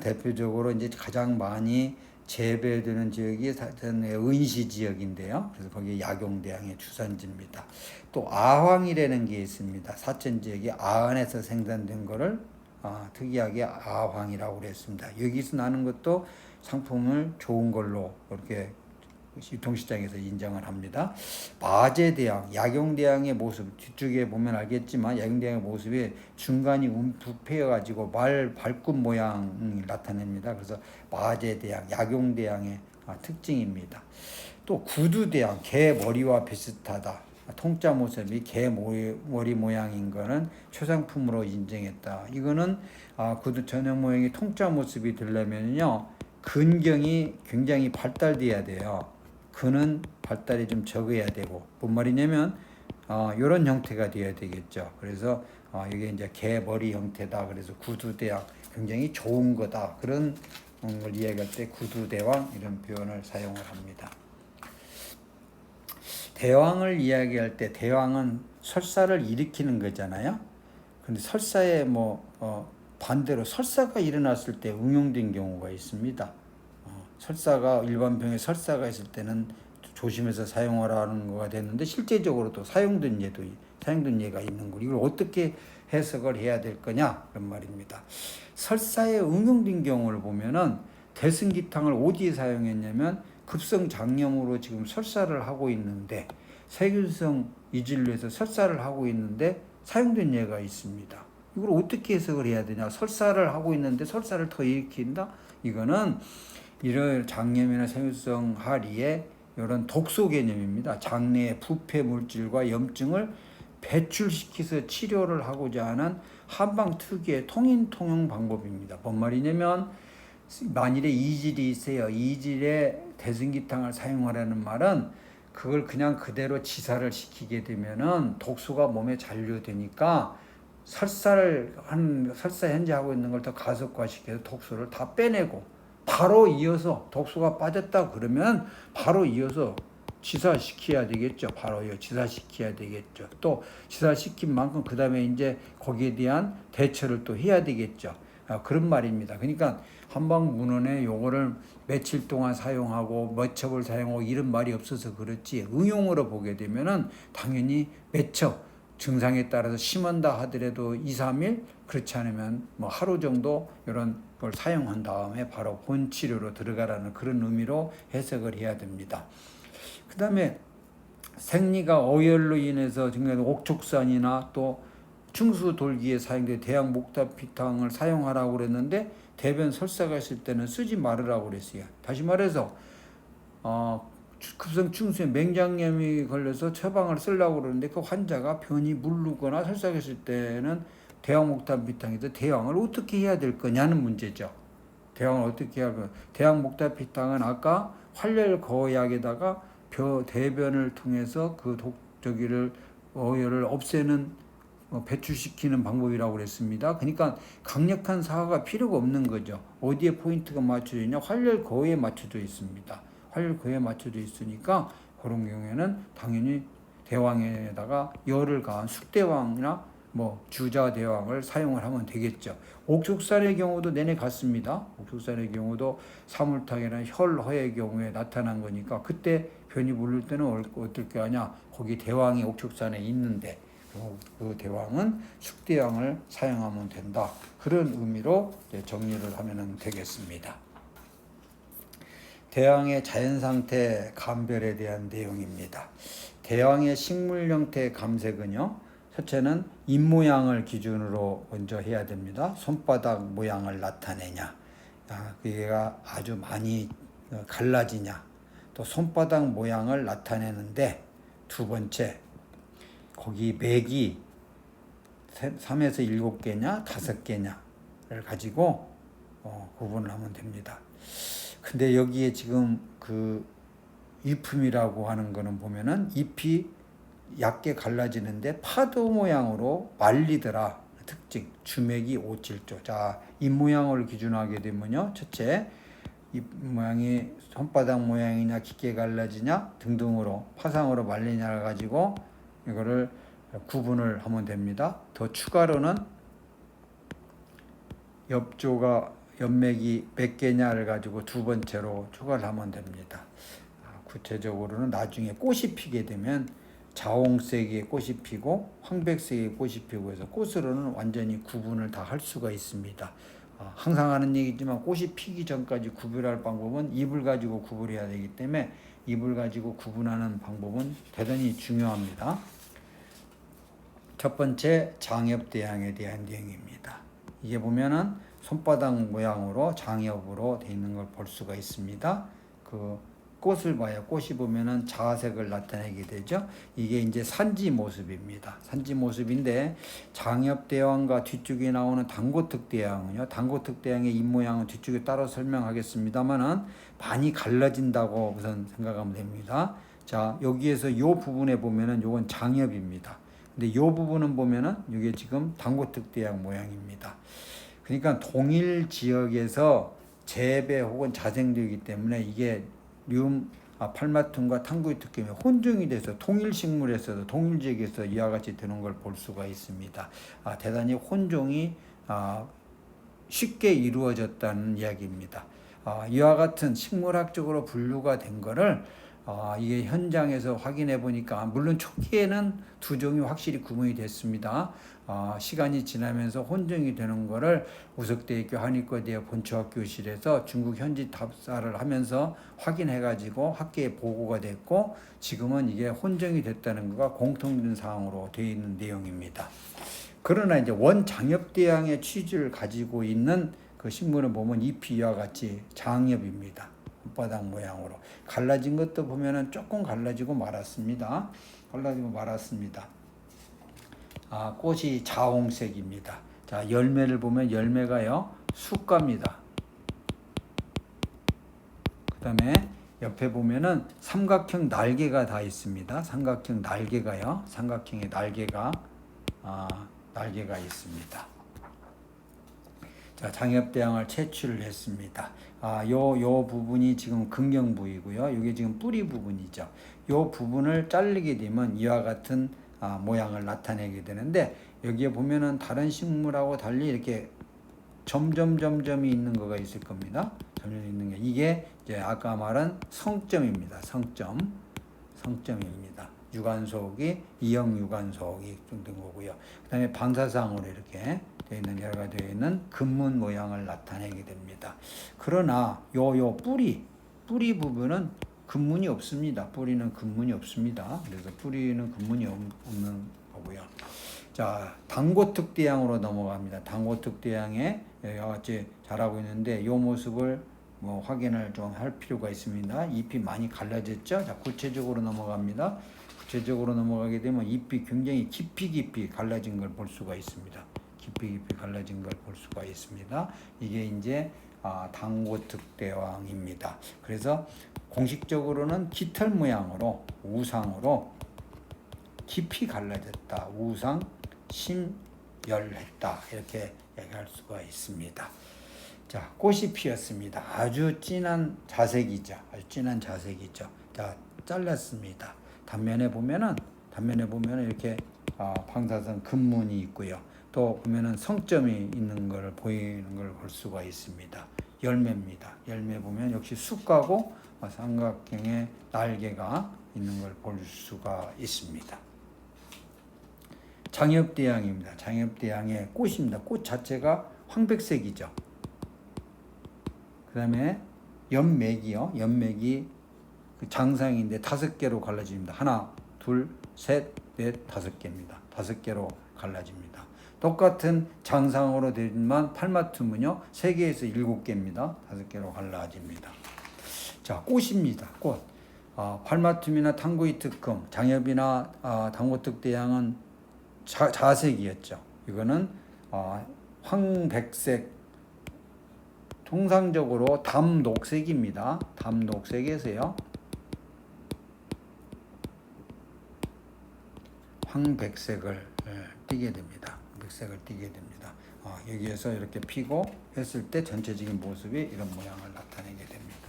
대표적으로 이제 가장 많이 재배되는 지역이 은시 지역인데요. 그래서 거기 약용대왕의 주산지입니다. 또 아황이라는 게 있습니다. 사천 지역이 아안에서 생산된 거를 특이하게 아황이라고 그랬습니다. 여기서 나는 것도 상품을 좋은 걸로 이렇게 유통시장에서 인정을 합니다. 마제대왕, 약용대왕의 모습 뒤쪽에 보면 알겠지만 약용대왕의 모습이 중간이 움푹패여가지고 발굽 모양을 나타냅니다. 그래서 마제대왕, 약용대왕의 특징입니다. 또 구두대왕, 개 머리와 비슷하다. 통짜 모습이 개 머리 모양인 거는 초상품으로 인정했다. 이거는 구두 전형 모양이 통짜 모습이 되려면요 근경이 굉장히 발달돼야 돼요. 근은 발달이 좀 적어야 되고 뭔 말이냐면 이런 형태가 되어야 되겠죠. 그래서 이게 이제 개 머리 형태다. 그래서 구두대왕 굉장히 좋은 거다. 그런 걸 이야기할 때 구두대왕 이런 표현을 사용을 합니다. 대왕을 이야기할 때 대왕은 설사를 일으키는 거잖아요. 근데 설사에 반대로 설사가 일어났을 때 응용된 경우가 있습니다. 설사가 일반병에 설사가 있을 때는 조심해서 사용하라는 거가 됐는데 실제적으로도 사용된 예가 있는 거. 이걸 어떻게 해석을 해야 될 거냐 그런 말입니다. 설사에 응용된 경우를 보면은 대승기탕을 어디에 사용했냐면 급성장염으로 지금 설사를 하고 있는데 세균성 이진료에서 설사를 하고 있는데 사용된 예가 있습니다. 이걸 어떻게 해석을 해야 되냐? 설사를 하고 있는데 설사를 더 일으킨다? 이거는 이런 장염이나 세균성 하리의 이런 독소 개념입니다. 장내의 부패 물질과 염증을 배출시켜서 치료를 하고자 하는 한방 특유의 통용 방법입니다. 뭔 말이냐면 만일에 이질이 있어요. 이질에 대승기탕을 사용하라는 말은 그걸 그냥 그대로 지사를 시키게 되면은 독소가 몸에 잔류되니까 설사 현재 하고 있는 걸 더 가속화시켜서 독소를 다 빼내고 바로 이어서 독소가 빠졌다 그러면 바로 이어서 지사시켜야 되겠죠. 지사시켜야 되겠죠. 또 지사시킨 만큼 그 다음에 이제 거기에 대한 대처를 또 해야 되겠죠. 그런 말입니다. 그러니까 한방문헌에 요거를 며칠 동안 사용하고 몇 첩을 사용하고 이런 말이 없어서 그렇지 응용으로 보게 되면은 당연히 몇 첩 증상에 따라서 심한다 하더라도 2, 3일 그렇지 않으면 하루 정도 이런 걸 사용한 다음에 바로 본치료로 들어가라는 그런 의미로 해석을 해야 됩니다. 그 다음에 생리가 어혈로 인해서 증가하는 옥촉산이나 또 충수돌기에 사용된 대왕목탑피탕을 사용하라고 그랬는데 대변 설사가 있을 때는 쓰지 말으라고 그랬어요. 다시 말해서 급성 충수에 맹장염이 걸려서 처방을 쓰려고 그러는데 그 환자가 변이 무르거나 설사가 있을 때는 대왕목탑피탕에서 대왕을 어떻게 해야 될 거냐는 문제죠. 대왕을 어떻게 해야 할까? 대왕목탑피탕은 아까 활렬거약에다가 대변을 통해서 그 어혈을 없애는 배출시키는 방법이라고 그랬습니다. 그러니까 강력한 사과가 필요가 없는 거죠. 어디에 포인트가 맞춰져 있냐? 활렬거에 맞춰져 있습니다. 활렬거에 맞춰져 있으니까 그런 경우에는 당연히 대왕에다가 열을 가한 숙대왕이나 주자대왕을 사용을 하면 되겠죠. 옥촉산의 경우도 내내 같습니다. 옥촉산의 경우도 사물탕이나 혈허의 경우에 나타난 거니까 그때 변이 물릴 때는 어떻게 하냐? 거기 대왕이 옥촉산에 있는데 그 대왕은 숙대왕을 사용하면 된다. 그런 의미로 정리를 하면 되겠습니다. 대왕의 자연상태 감별에 대한 내용입니다. 대왕의 식물 형태 감색은요. 첫째는 입모양을 기준으로 먼저 해야 됩니다. 손바닥 모양을 나타내냐, 그게가 아주 많이 갈라지냐, 또 손바닥 모양을 나타내는데 두 번째, 거기 맥이 3에서 7개냐 5개냐를 가지고 구분을 하면 됩니다. 근데 여기에 지금 그 잎품이라고 하는 거는 보면은 잎이 얇게 갈라지는데 파도 모양으로 말리더라. 특징 주맥이 5, 7조. 자, 잎 모양을 기준하게 되면요. 첫째, 잎 모양이 손바닥 모양이냐 깊게 갈라지냐 등등으로 파상으로 말리냐를 가지고 이거를 구분을 하면 됩니다. 더 추가로는 옆맥이 몇 개냐를 가지고 두 번째로 추가를 하면 됩니다. 구체적으로는 나중에 꽃이 피게 되면 자홍색의 꽃이 피고 황백색의 꽃이 피고 해서 꽃으로는 완전히 구분을 다 할 수가 있습니다. 항상 하는 얘기지만 꽃이 피기 전까지 구별할 방법은 잎을 가지고 구분해야 되기 때문에 잎을 가지고 구분하는 방법은 대단히 중요합니다. 첫 번째, 장엽대양에 대한 내용입니다. 이게 보면은 손바닥 모양으로 장엽으로 되어 있는 걸 볼 수가 있습니다. 그 꽃을 봐요. 꽃이 보면은 자색을 나타내게 되죠. 이게 이제 산지 모습입니다. 산지 모습인데 장엽대왕과 뒤쪽에 나오는 당고특대왕은요. 당고특대왕의 잎 모양은 뒤쪽에 따로 설명하겠습니다만은 많이 갈라진다고 우선 생각하면 됩니다. 자, 여기에서 요 부분에 보면은 요건 장엽입니다. 근데 요 부분은 보면은 이게 지금 당고특대왕 모양입니다. 그러니까 동일 지역에서 재배 혹은 자생되기 때문에 이게 팔마툼과 탕구의 특징이 혼종이 돼서 동일 식물에서도 동일 지역에서 이와 같이 되는 걸 볼 수가 있습니다. 대단히 혼종이 쉽게 이루어졌다는 이야기입니다. 이와 같은 식물학적으로 분류가 된 거를 이게 현장에서 확인해 보니까 물론 초기에는 두 종이 확실히 구분이 됐습니다. 시간이 지나면서 혼종이 되는 거를 우석대학교 한의과대학 본초학교실에서 중국 현지 답사를 하면서 확인해 가지고 학계에 보고가 됐고 지금은 이게 혼종이 됐다는 거가 공통된 사항으로 되어 있는 내용입니다. 그러나 이제 원장엽대양의 취지를 가지고 있는 그 식물을 보면 잎이 이와 같이 장엽입니다. 손바닥 모양으로 갈라진 것도 보면은 조금 갈라지고 말았습니다. 꽃이 자홍색입니다. 자, 열매를 보면 열매가요 숫가입니다. 그 다음에 옆에 보면은 삼각형 날개가 다 있습니다. 삼각형 날개가요. 삼각형의 날개가 있습니다. 자, 장엽대양을 채취를 했습니다. 요 부분이 지금 긍정 부위고요. 이게 지금 뿌리 부분이죠. 요 부분을 자르게 되면 이와 같은 모양을 나타내게 되는데 여기에 보면은 다른 식물하고 달리 이렇게 점점점점이 있는 거가 있을 겁니다. 점점 있는 게 이게 이제 아까 말한 성점입니다. 성점입니다. 유관속이 이형 유관속이 된 거고요. 그다음에 방사상으로 이렇게 되어 있는 여러 가지 되어 있는 근문 모양을 나타내게 됩니다. 그러나 요 뿌리 부분은 근문이 없습니다. 뿌리는 근문이 없습니다. 그래서 뿌리는 근문이 없는 거고요. 자, 당고특대양으로 넘어갑니다. 당고특대양에 여기와 같이 자라고 있는데 이 모습을 확인을 좀 할 필요가 있습니다. 잎이 많이 갈라졌죠? 자, 구체적으로 넘어갑니다. 구체적으로 넘어가게 되면 잎이 굉장히 깊이 갈라진 걸 볼 수가 있습니다. 깊이 갈라진 걸 볼 수가 있습니다. 이게 이제 당고특대왕입니다. 그래서 공식적으로는 깃털 모양으로 우상으로 깊이 갈라졌다. 우상 심열했다. 이렇게 얘기할 수가 있습니다. 자, 꽃이 피었습니다. 아주 진한 자색이죠. 자, 잘랐습니다. 단면에 보면은 이렇게 방사선 근문이 있고요. 또 보면은 성점이 있는 걸 보이는 걸 볼 수가 있습니다. 열매입니다. 열매 보면 역시 숫가고 삼각형의 날개가 있는 걸 볼 수가 있습니다. 장엽대양입니다. 장엽대양의 꽃입니다. 꽃 자체가 황백색이죠. 그 다음에 연맥이 그 장상인데 5개로 갈라집니다. 하나, 둘, 셋, 넷, 5개입니다. 5개로 갈라집니다. 똑같은 장상으로 되지만 팔마툼은요 3개에서 7개입니다. 5개로 갈라집니다. 자, 꽃입니다. 꽃. 팔마툼이나 탕구이 특금, 장엽이나 당고특대양은 자색이었죠. 이거는 황백색, 통상적으로 담녹색입니다. 담녹색에서요 황백색을 띠게 됩니다. 여기에서 이렇게 피고 했을 때 전체적인 모습이 이런 모양을 나타내게 됩니다.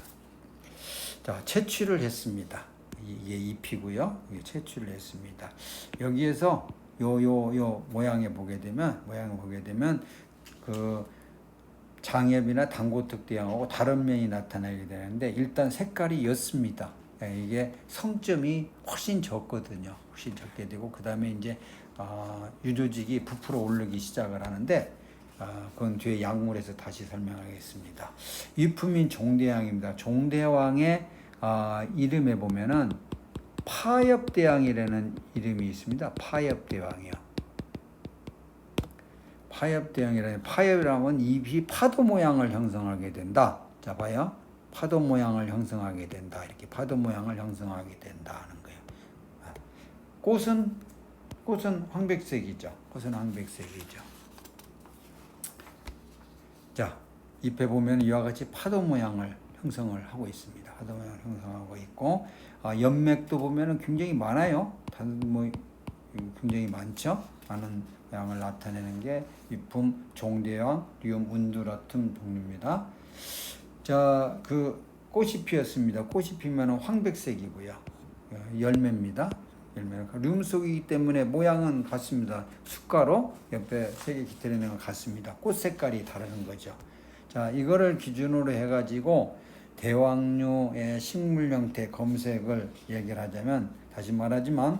자, 채취를 했습니다. 이게 잎이고요. 이게 채취를 했습니다. 여기에서 요 모양에 보게 되면 그 장엽이나 당고특대양하고 다른 면이 나타나게 되는데 일단 색깔이 옅습니다. 이게 성점이 훨씬 적거든요. 훨씬 적게 되고 그 다음에 이제 유조직이 부풀어 오르기 시작을 하는데 그건 뒤에 약물에서 다시 설명하겠습니다. 위품인 종대왕입니다. 종대왕의 이름에 보면은 파엽대왕이라는 이름이 있습니다. 파엽대왕이요. 파엽대왕이라는 파엽이라면 잎이 파도 모양을 형성하게 된다. 자 봐요. 파도 모양을 형성하게 된다. 이렇게 파도 모양을 형성하게 된다 하는 거예요. 꽃은 황백색이죠. 꽃은 황백색이죠. 자, 잎에 보면 이와 같이 파도 모양을 형성을 하고 있습니다. 파도 모양을 형성하고 있고, 연맥도 보면은 굉장히 많아요. 굉장히 많죠. 많은 모양을 나타내는 게 위품, 종대왕, 리움, 운두라툼 종류입니다. 자, 그 꽃이 피었습니다. 꽃이 피면은 황백색이고요. 열매입니다. 룸 속이기 때문에 모양은 같습니다. 숫가로 옆에 색이 깃들어있는 건 같습니다. 꽃 색깔이 다른 거죠. 자, 이거를 기준으로 해가지고 대왕류의 식물 형태 검색을 얘기를 하자면 다시 말하지만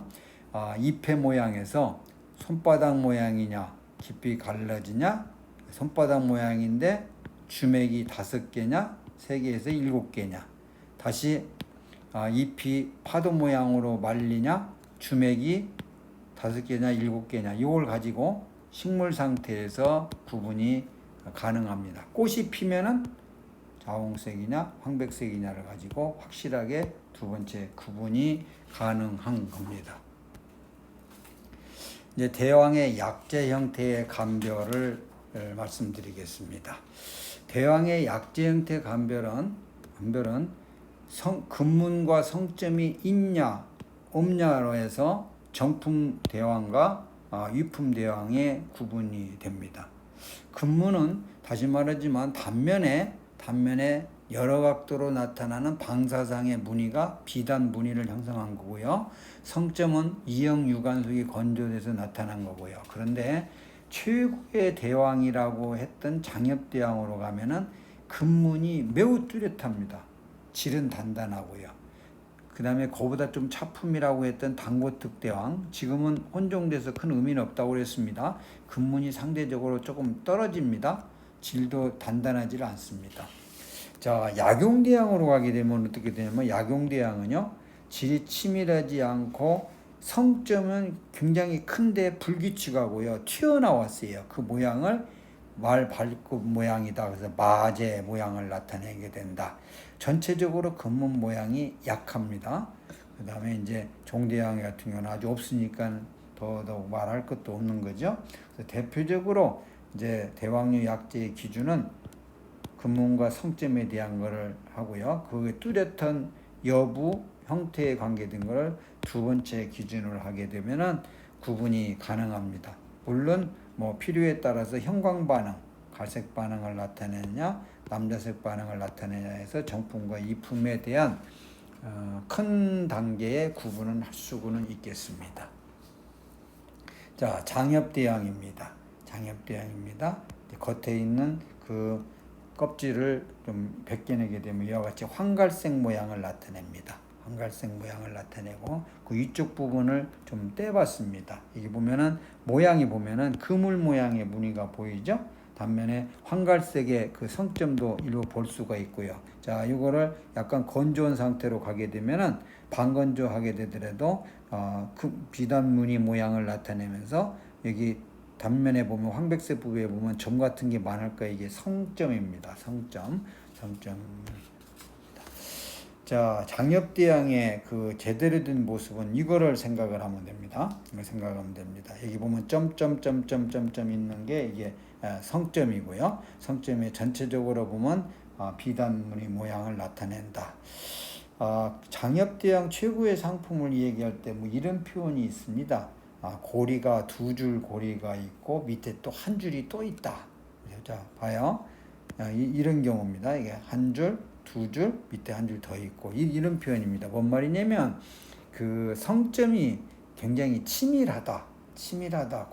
잎의 모양에서 손바닥 모양이냐 깊이 갈라지냐 손바닥 모양인데 주맥이 5개냐 3개에서 7개냐 다시 잎이 파도 모양으로 말리냐 주맥이 5개냐 7개냐 이걸 가지고 식물 상태에서 구분이 가능합니다. 꽃이 피면은 자홍색이냐 황백색이냐를 가지고 확실하게 두 번째 구분이 가능한 겁니다. 이제 대왕의 약재 형태의 감별을 말씀드리겠습니다. 대왕의 약재 형태 감별은 금문과 성점이 있냐 없냐로 해서 정품 대왕과 위품 대왕의 구분이 됩니다. 금문은 다시 말하지만 단면에 여러 각도로 나타나는 방사상의 무늬가 비단 무늬를 형성한 거고요. 성점은 이형 유관속이 건조돼서 나타난 거고요. 그런데 최고의 대왕이라고 했던 장엽대왕으로 가면은 금문이 매우 뚜렷합니다. 질은 단단하고요. 그 다음에 그보다 좀 차품이라고 했던 당고특대왕, 지금은 혼종돼서 큰 의미는 없다고 그랬습니다. 금문이 상대적으로 조금 떨어집니다. 질도 단단하지 않습니다. 자, 약용대왕으로 가게 되면 어떻게 되냐면 약용대왕은요 질이 치밀하지 않고 성점은 굉장히 큰데 불규칙하고요 튀어나왔어요. 그 모양을 말발굽 모양이다. 그래서 마제 모양을 나타내게 된다. 전체적으로 금문 모양이 약합니다. 그 다음에 이제 종대왕 같은 경우는 아주 없으니까 더더욱 말할 것도 없는 거죠. 그래서 대표적으로 이제 대왕류 약재의 기준은 금문과 성점에 대한 것을 하고요. 그 뚜렷한 여부, 형태에 관계된 것을 두 번째 기준으로 하게 되면은 구분이 가능합니다. 물론 뭐 필요에 따라서 형광 반응, 갈색 반응을 나타내느냐, 남자색 반응을 나타내냐 해서 정품과 이품에 대한 큰 단계의 구분은 할 수는 있겠습니다. 자, 장엽대왕입니다. 겉에 있는 그 껍질을 좀 벗겨내게 되면 이와 같이 황갈색 모양을 나타냅니다. 황갈색 모양을 나타내고 그 위쪽 부분을 좀 떼봤습니다. 이게 보면은 모양이 보면은 그물 모양의 무늬가 보이죠? 단면에 황갈색의 그 성점도 일부 볼 수가 있고요. 자, 이거를 약간 건조한 상태로 가게 되면은 반건조하게 되더라도 그 비단 무늬 모양을 나타내면서 여기 단면에 보면 황백색 부분에 보면 점 같은 게 많을까 이게 성점입니다. 성점. 자, 장엽대왕의 그 제대로 된 모습은 이거를 생각을 하면 됩니다. 여기 보면 점점 있는 게 이게 성점이고요. 성점의 전체적으로 보면 비단 무늬 모양을 나타낸다. 장엽대왕 최고의 상품을 얘기할 때 뭐 이런 표현이 있습니다. 고리가 2줄 고리가 있고 밑에 또 한 줄이 또 있다. 자, 봐요. 이런 경우입니다. 이게 한 줄, 두 줄, 밑에 한 줄 더 있고 이런 표현입니다. 뭔 말이냐면 그 성점이 굉장히 치밀하다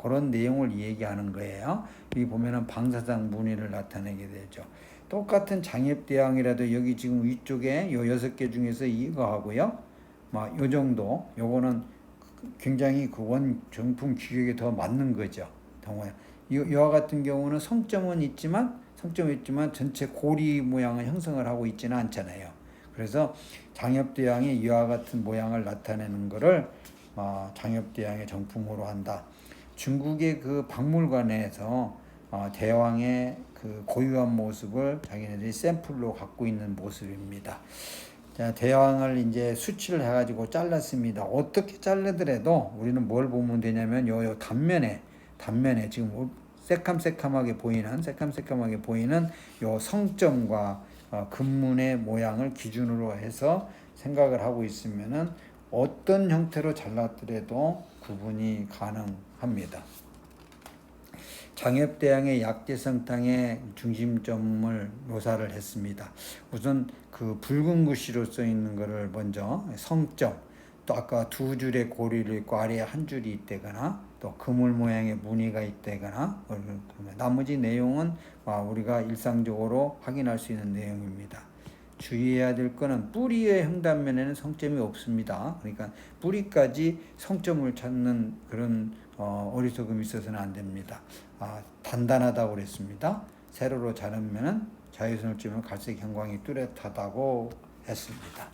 그런 내용을 얘기하는 거예요. 여기 보면은 방사상 무늬를 나타내게 되죠. 똑같은 장엽대왕이라도 여기 지금 위쪽에 요 6개 중에서 이거 하고요. 막 요 정도 요거는 굉장히 그 원 정품 규격에 더 맞는 거죠. 이와 같은 경우는 성점은 있지만 전체 고리 모양을 형성을 하고 있지는 않잖아요. 그래서 장엽대왕이 이와 같은 모양을 나타내는 것을 장엽대왕의 정품으로 한다. 중국의 그 박물관에서 대왕의 그 고유한 모습을 자기네들이 샘플로 갖고 있는 모습입니다. 자, 대왕을 이제 수치를 해가지고 잘랐습니다. 어떻게 자르더라도 우리는 뭘 보면 되냐면 요 단면에 지금 새캄새캄하게 보이는 요 성점과 금문의 모양을 기준으로 해서 생각을 하고 있으면은 어떤 형태로 잘랐더라도 구분이 가능합니다. 장엽대왕의 약재성탕의 중심점을 묘사를 했습니다. 우선 그 붉은 글씨로 써 있는 것을 먼저 성점, 또 아까 두 줄의 고리를 있고 아래에 한 줄이 있다거나 또 그물 모양의 무늬가 있다거나 나머지 내용은 우리가 일상적으로 확인할 수 있는 내용입니다. 주의해야 될 것은 뿌리의 횡단면에는 성점이 없습니다. 그러니까 뿌리까지 성점을 찾는 그런 어리석음이 있어서는 안 됩니다. 단단하다고 그랬습니다. 세로로 자르면은 자외선을 쬐면 갈색 형광이 뚜렷하다고 했습니다.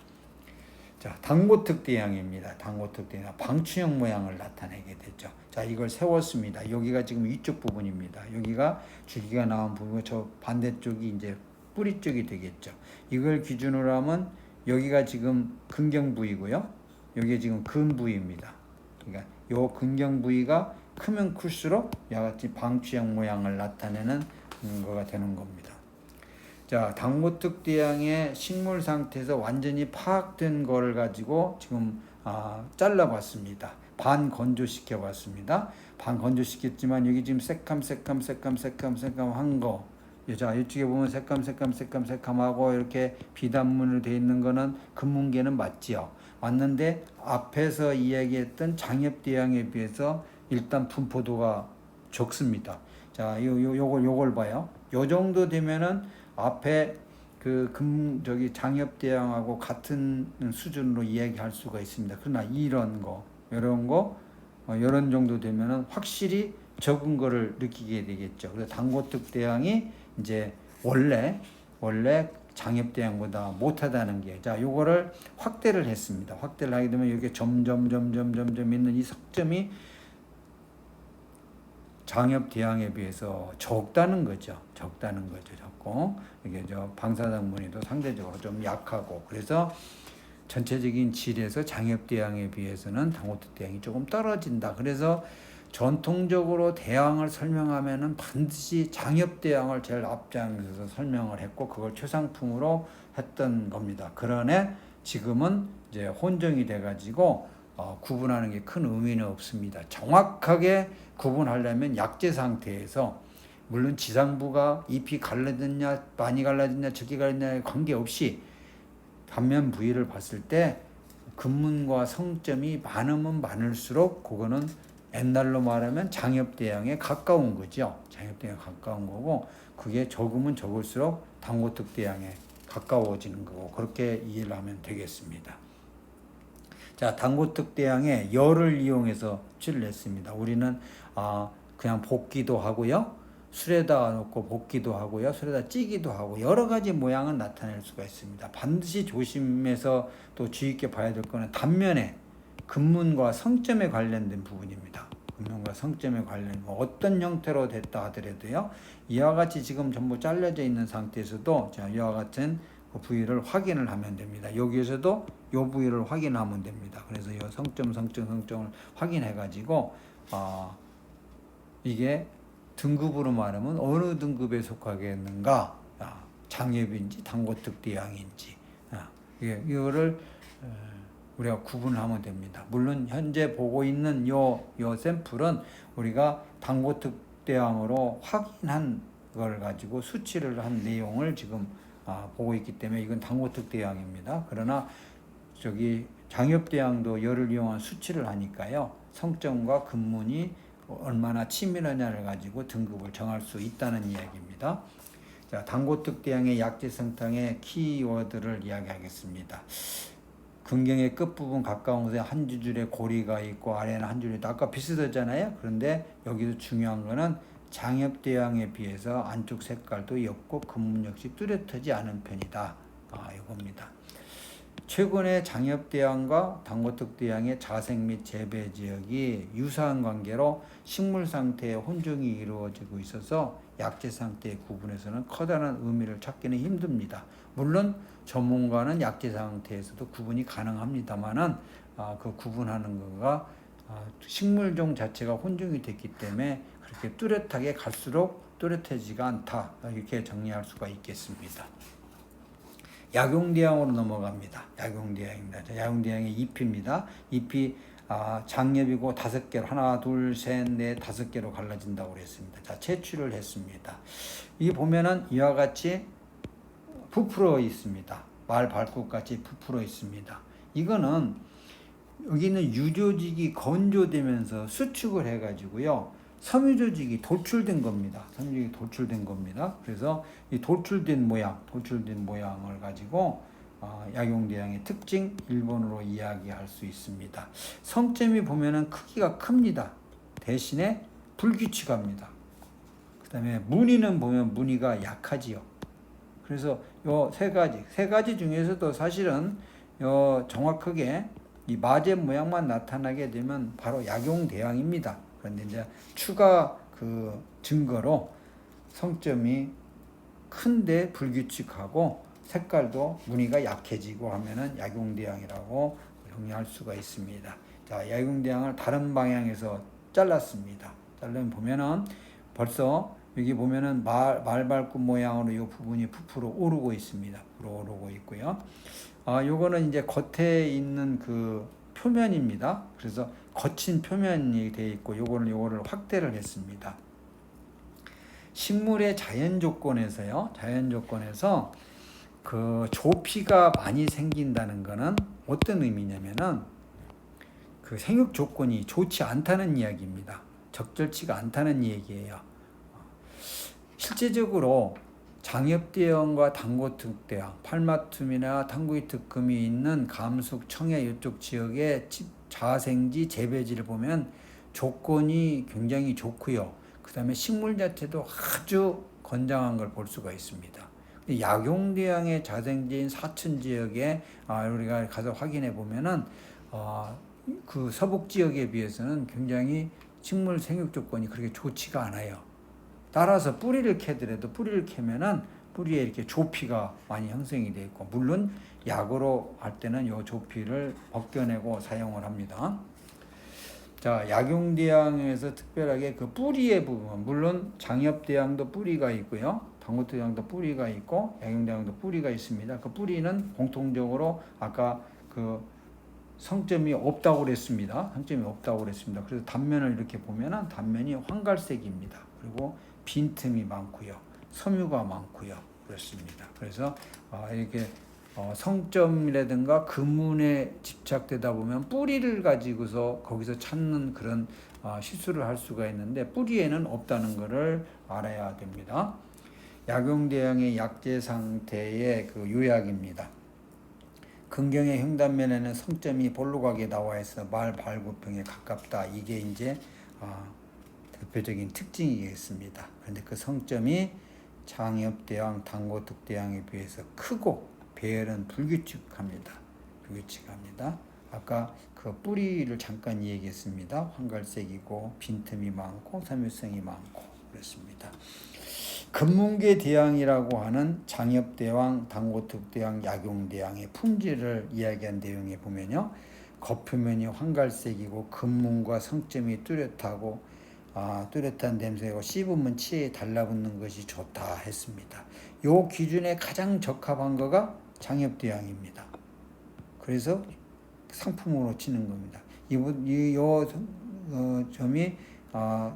자, 당고특대양입니다. 당고특대양 방추형 모양을 나타내게 되죠. 자, 이걸 세웠습니다. 여기가 지금 위쪽 부분입니다. 여기가 줄기가 나온 부분, 저 반대쪽이 이제 뿌리 쪽이 되겠죠. 이걸 기준으로 하면 여기가 지금 근경 부위고요. 여기가 지금 근 부위입니다. 그러니까 요 근경 부위가 크면 클수록 야같이 방추형 모양을 나타내는 거가 되는 겁니다. 자, 당고특대양의 식물 상태에서 완전히 파악된 거를 가지고 지금 잘라봤습니다. 반 건조시켜 봤습니다. 반 건조시켰지만 여기 지금 새캄한 거. 자, 이쪽에 보면 새캄하고 이렇게 비단문으로 되어 있는 거는 금문계는 맞지요. 맞는데 앞에서 이야기했던 장엽대왕에 비해서 일단 분포도가 적습니다. 자, 요걸 봐요. 요 정도 되면은 앞에 장엽대왕하고 같은 수준으로 이야기할 수가 있습니다. 그러나 이런 정도 되면은 확실히 적은 거를 느끼게 되겠죠. 그래서 당고특대왕이 이제 원래 장엽대왕보다 못하다는 게, 자, 요거를 확대를 했습니다. 확대를 하게 되면 여기 점점 있는 이 석점이 장엽대왕에 비해서 적다는 거죠. 적고 이게 방사상 무늬도 상대적으로 좀 약하고, 그래서 전체적인 질에서 장엽대왕에 비해서는 당고특대왕이 조금 떨어진다. 그래서 전통적으로 대왕을 설명하면은 반드시 장엽대왕을 제일 앞장에서 설명을 했고 그걸 최상품으로 했던 겁니다. 그러나 지금은 이제 혼정이 돼가지고 구분하는 게 큰 의미는 없습니다. 정확하게 구분하려면 약재 상태에서 물론 지상부가 잎이 갈라졌냐 많이 갈라졌냐 적게 갈라졌냐에 관계없이 단면 부위를 봤을 때 근문과 성점이 많으면 많을수록 그거는 옛날로 말하면 장엽대왕에 가까운 거죠. 장엽대왕에 가까운 거고, 그게 적으면 적을수록 당고특대왕에 가까워지는 거고, 그렇게 이해를 하면 되겠습니다. 자, 당고특대왕의 열을 이용해서 칠을 했습니다. 우리는 그냥 볶기도 하고요, 술에다 넣고 볶기도 하고요, 술에다 찌기도 하고 여러 가지 모양을 나타낼 수가 있습니다. 반드시 조심해서 또 주의 있게 봐야 될 거는 단면에 근문과 성점에 관련된 부분입니다. 근문과 성점에 관련 어떤 형태로 됐다 하더라도요, 이와 같이 지금 전부 잘려져 있는 상태에서도 이와 같은 그 부위를 확인을 하면 됩니다. 여기에서도 이 부위를 확인하면 됩니다. 그래서 이 성점을 확인해 가지고 이게 등급으로 말하면 어느 등급에 속하겠는가, 장엽인지 당고특대왕인지 이거를 우리가 구분하면 됩니다. 물론 현재 보고 있는 요 샘플은 우리가 당고특대왕으로 확인한 걸 가지고 수치를 한 내용을 지금 보고 있기 때문에 이건 당고특대양입니다. 그러나 저기 장엽대양도 열을 이용한 수치를 하니까요. 성점과 근문이 얼마나 치밀하냐를 가지고 등급을 정할 수 있다는 이야기입니다. 자, 당고특대양의 약재성탕의 키워드를 이야기하겠습니다. 근경의 끝부분 가까운 곳에 한 줄에 고리가 있고 아래는 한 줄이 아까 비슷하잖아요. 그런데 여기서 중요한 거는 장엽대양에 비해서 안쪽 색깔도 옅고 근문 역시 뚜렷하지 않은 편이다. 이겁니다. 최근에 장엽대양과 당고특대양의 자생 및 재배 지역이 유사한 관계로 식물 상태의 혼종이 이루어지고 있어서 약재 상태의 구분에서는 커다란 의미를 찾기는 힘듭니다. 물론 전문가는 약재 상태에서도 구분이 가능합니다만은 그 구분하는 거가 식물종 자체가 혼종이 됐기 때문에 그렇게 뚜렷하게 갈수록 뚜렷해지가 않다, 이렇게 정리할 수가 있겠습니다. 약용대양으로 넘어갑니다. 약용대양입니다. 약용대양의 잎입니다. 잎이 장엽이고 5개로 하나, 둘, 셋, 넷, 5개로 갈라진다고 그랬습니다. 자, 채취를 했습니다. 이 보면은 이와 같이 부풀어 있습니다. 말 발굽 같이 부풀어 있습니다. 이거는 여기는 유조직이 건조되면서 수축을 해가지고요. 섬유조직이 돌출된 겁니다. 섬유조직이 돌출된 겁니다. 그래서 이 돌출된 모양을 가지고 약용대양의 특징 1번으로 이야기할 수 있습니다. 성점이 보면은 크기가 큽니다. 대신에 불규칙합니다. 그 다음에 무늬는 보면 무늬가 약하지요. 그래서 요 세 가지 중에서도 사실은 정확하게 이 마제 모양만 나타나게 되면 바로 약용대양입니다. 그런데 이제 추가 그 증거로 성점이 큰데 불규칙하고 색깔도 무늬가 약해지고 하면은 약용대양이라고 정리할 수가 있습니다. 자, 약용대양을 다른 방향에서 잘랐습니다. 자르면 보면은 벌써 여기 보면은 말발굽 모양으로 이 부분이 부풀어 오르고 있습니다. 오르고 있고요. 요거는 이제 겉에 있는 그 표면입니다. 그래서 거친 표면이 되어 있고 요거를 확대를 했습니다. 식물의 자연 조건에서 그 조피가 많이 생긴다는 거는 어떤 의미냐면은 그 생육 조건이 좋지 않다는 이야기입니다. 적절치가 않다는 얘기예요. 실제적으로 장엽대양과 당고특대양, 팔마툼이나 당구이특금이 있는 감숙, 청해 이쪽 지역의 자생지, 재배지를 보면 조건이 굉장히 좋고요. 그 다음에 식물 자체도 아주 건장한 걸 볼 수가 있습니다. 약용대양의 자생지인 사천 지역에 우리가 가서 확인해 보면은 그 서북 지역에 비해서는 굉장히 식물 생육 조건이 그렇게 좋지가 않아요. 따라서 뿌리를 캐더라도 뿌리를 캐면은 뿌리에 이렇게 조피가 많이 형성이 되어 있고, 물론 약으로 할 때는 이 조피를 벗겨내고 사용을 합니다. 자, 약용대양에서 특별하게 그 뿌리의 부분, 물론 장엽대양도 뿌리가 있고요, 당고특대양도 뿌리가 있고, 약용대양도 뿌리가 있습니다. 그 뿌리는 공통적으로 아까 그 성점이 없다고 그랬습니다. 그래서 단면을 이렇게 보면은 단면이 황갈색입니다. 그리고 빈틈이 많고요, 섬유가 많고요, 그렇습니다. 그래서 이렇게 성점이라든가 근문에 집착되다 보면 뿌리를 가지고서 거기서 찾는 그런 실수를 할 수가 있는데, 뿌리에는 없다는 것을 알아야 됩니다. 약용대양의 약재 상태의 그 요약입니다. 근경의 흉단면에는 성점이 볼록하게 나와 있어 말 발굽형에 가깝다. 이게 이제 대표적인 특징이겠습니다. 그런데 그 성점이 장엽대양, 당고특대양에 비해서 크고 배열은 불규칙합니다. 아까 그 뿌리를 잠깐 얘기했습니다. 황갈색이고 빈틈이 많고 섬유성이 많고 그렇습니다. 근문계 대양이라고 하는 장엽대양, 당고특대양, 약용대양의 품질을 이야기한 내용에 보면요, 겉표면이 황갈색이고 근문과 성점이 뚜렷하고 뚜렷한 냄새고 씹으면 치에 달라붙는 것이 좋다 했습니다. 요 기준에 가장 적합한 거가 장엽대양입니다. 그래서 상품으로 치는 겁니다. 점이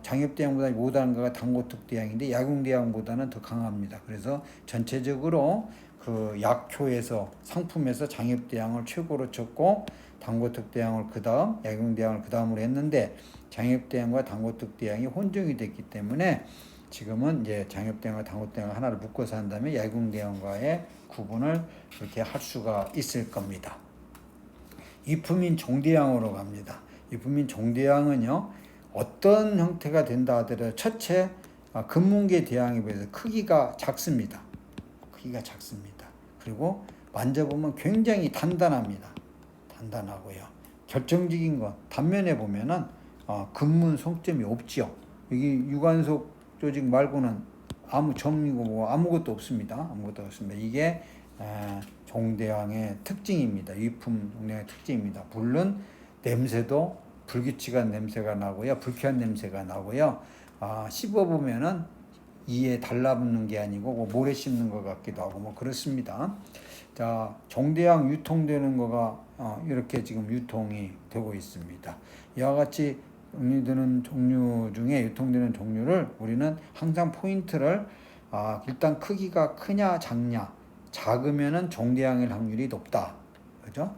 장엽대양보다 못한 거가 당고특대양인데 약용대양보다는 더 강합니다. 그래서 전체적으로 그 약효에서 상품에서 장엽대왕을 최고로 쳤고 당고특대왕을 그 다음 약용대왕을 그 다음으로 했는데 장엽대왕과 당고특대왕이 혼종이 됐기 때문에 지금은 이제 장엽대왕과 당고특대왕 하나를 묶어서 한 다음에 약용대왕과의 구분을 그렇게 할 수가 있을 겁니다. 이품인 종대왕으로 갑니다. 이품인 종대왕은요 어떤 형태가 된다 하더라도 첫째 금문계 대왕에 비해서 크기가 작습니다. 크기가 작습니다. 그리고 만져보면 굉장히 단단합니다. 단단하고요. 결정적인 건 단면에 보면은 금문 송점이 없지요. 여기 유관속 조직 말고는 아무 점이고 뭐 아무것도 없습니다. 아무것도 없습니다. 이게 종대왕의 특징입니다. 위품 종대왕의 특징입니다. 물론 냄새도 불규칙한 냄새가 나고요. 불쾌한 냄새가 나고요. 씹어보면은 이에 달라붙는 게 아니고 뭐 모래 씹는 것 같기도 하고 뭐 그렇습니다. 자, 종대왕 유통되는 거가 이렇게 지금 유통이 되고 있습니다. 이와 같이 유통되는 종류 중에 유통되는 종류를 우리는 항상 포인트를 일단 크기가 크냐 작냐, 작으면은 종대왕일 확률이 높다. 그죠?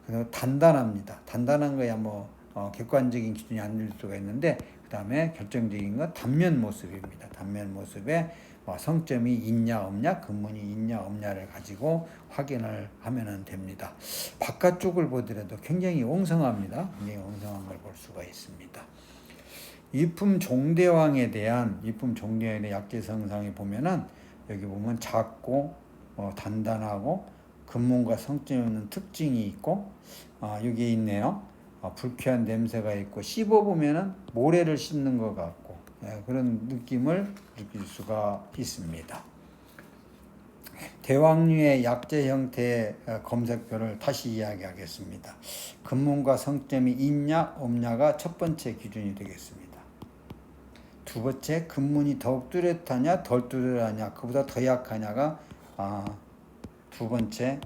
그래서 단단합니다. 단단한 거야 뭐 객관적인 기준이 아닐 수가 있는데 그 다음에 결정적인 건 단면 모습입니다. 단면 모습에 성점이 있냐 없냐, 금문이 있냐 없냐를 가지고 확인을 하면 됩니다. 바깥쪽을 보더라도 굉장히 옹성합니다. 굉장히 옹성한 걸 볼 수가 있습니다. 이품 종대왕에 대한 약재성상에 보면은 여기 보면 작고 단단하고 금문과 성점이 없는 특징이 있고 여기에 있네요. 불쾌한 냄새가 있고 씹어보면은 모래를 씹는 것 같고 그런 느낌을 느낄 수가 있습니다. 대왕류의 약재 형태의 검색표를 다시 이야기하겠습니다. 금문과 성점이 있냐 없냐가 첫 번째 기준이 되겠습니다. 두 번째, 금문이 더욱 뚜렷하냐 덜 뚜렷하냐 그보다 더 약하냐가 두 번째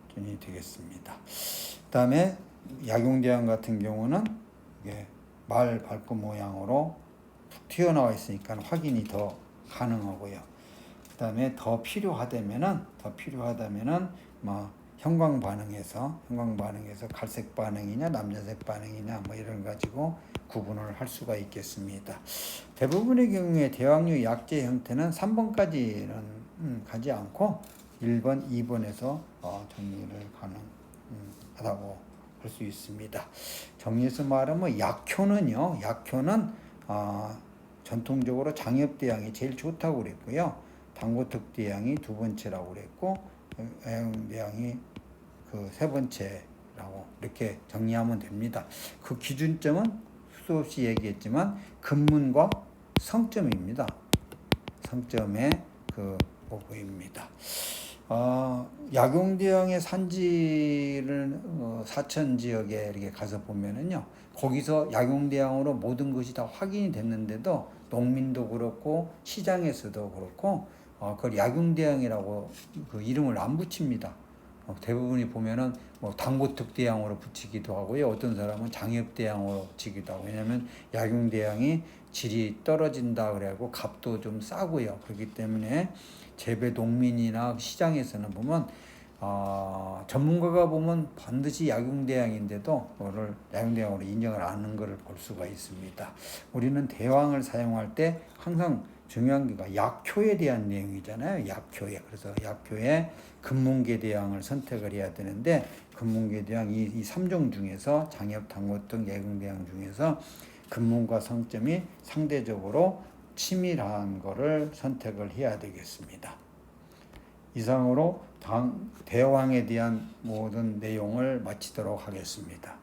기준이 되겠습니다. 그 다음에 약용대왕 같은 경우는 이게 말 발굽 모양으로 툭 튀어나와 있으니까 확인이 더 가능하고요. 그 다음에 더 필요하다면은 형광 반응에서 갈색 반응이냐 남자색 반응이냐 뭐 이런 가지고 구분을 할 수가 있겠습니다. 대부분의 경우에 대왕류 약재 형태는 3번까지는 가지 않고 1번, 2번에서 정리를 가능하다고 할 수 있습니다. 정리해서 말하면 약효는 전통적으로 장엽대왕이 제일 좋다고 그랬고요. 당고특대왕이 두 번째라고 그랬고 약용대왕이 그 세 번째라고 이렇게 정리하면 됩니다. 그 기준점은 수도 없이 얘기했지만 금문과 성점입니다. 성점의 그 보고입니다. 약용대왕의 산지를 사천 지역에 이렇게 가서 보면은요, 거기서 약용대왕으로 모든 것이 다 확인이 됐는데도 농민도 그렇고 시장에서도 그렇고 그걸 약용대왕이라고 그 이름을 안 붙입니다. 대부분이 보면은 뭐 당고특대왕으로 붙이기도 하고요. 어떤 사람은 장엽대왕으로 붙이기도 하고. 왜냐하면 약용대왕이 질이 떨어진다 그래고 값도 좀 싸고요. 그렇기 때문에 재배 농민이나 시장에서는 보면 전문가가 보면 반드시 약용대왕인데도 그거를 약용대왕으로 인정을 안 하는 것을 볼 수가 있습니다. 우리는 대왕을 사용할 때 항상 중요한 게 약효에 대한 내용이잖아요. 약효에. 그래서 약효에 금문계 대왕을 선택을 해야 되는데 금문계 대왕 이 3종 중에서 장엽, 당고등, 약용대왕 중에서 금문과 성점이 상대적으로 치밀한 거를 선택을 해야 되겠습니다. 이상으로 대왕에 대한 모든 내용을 마치도록 하겠습니다.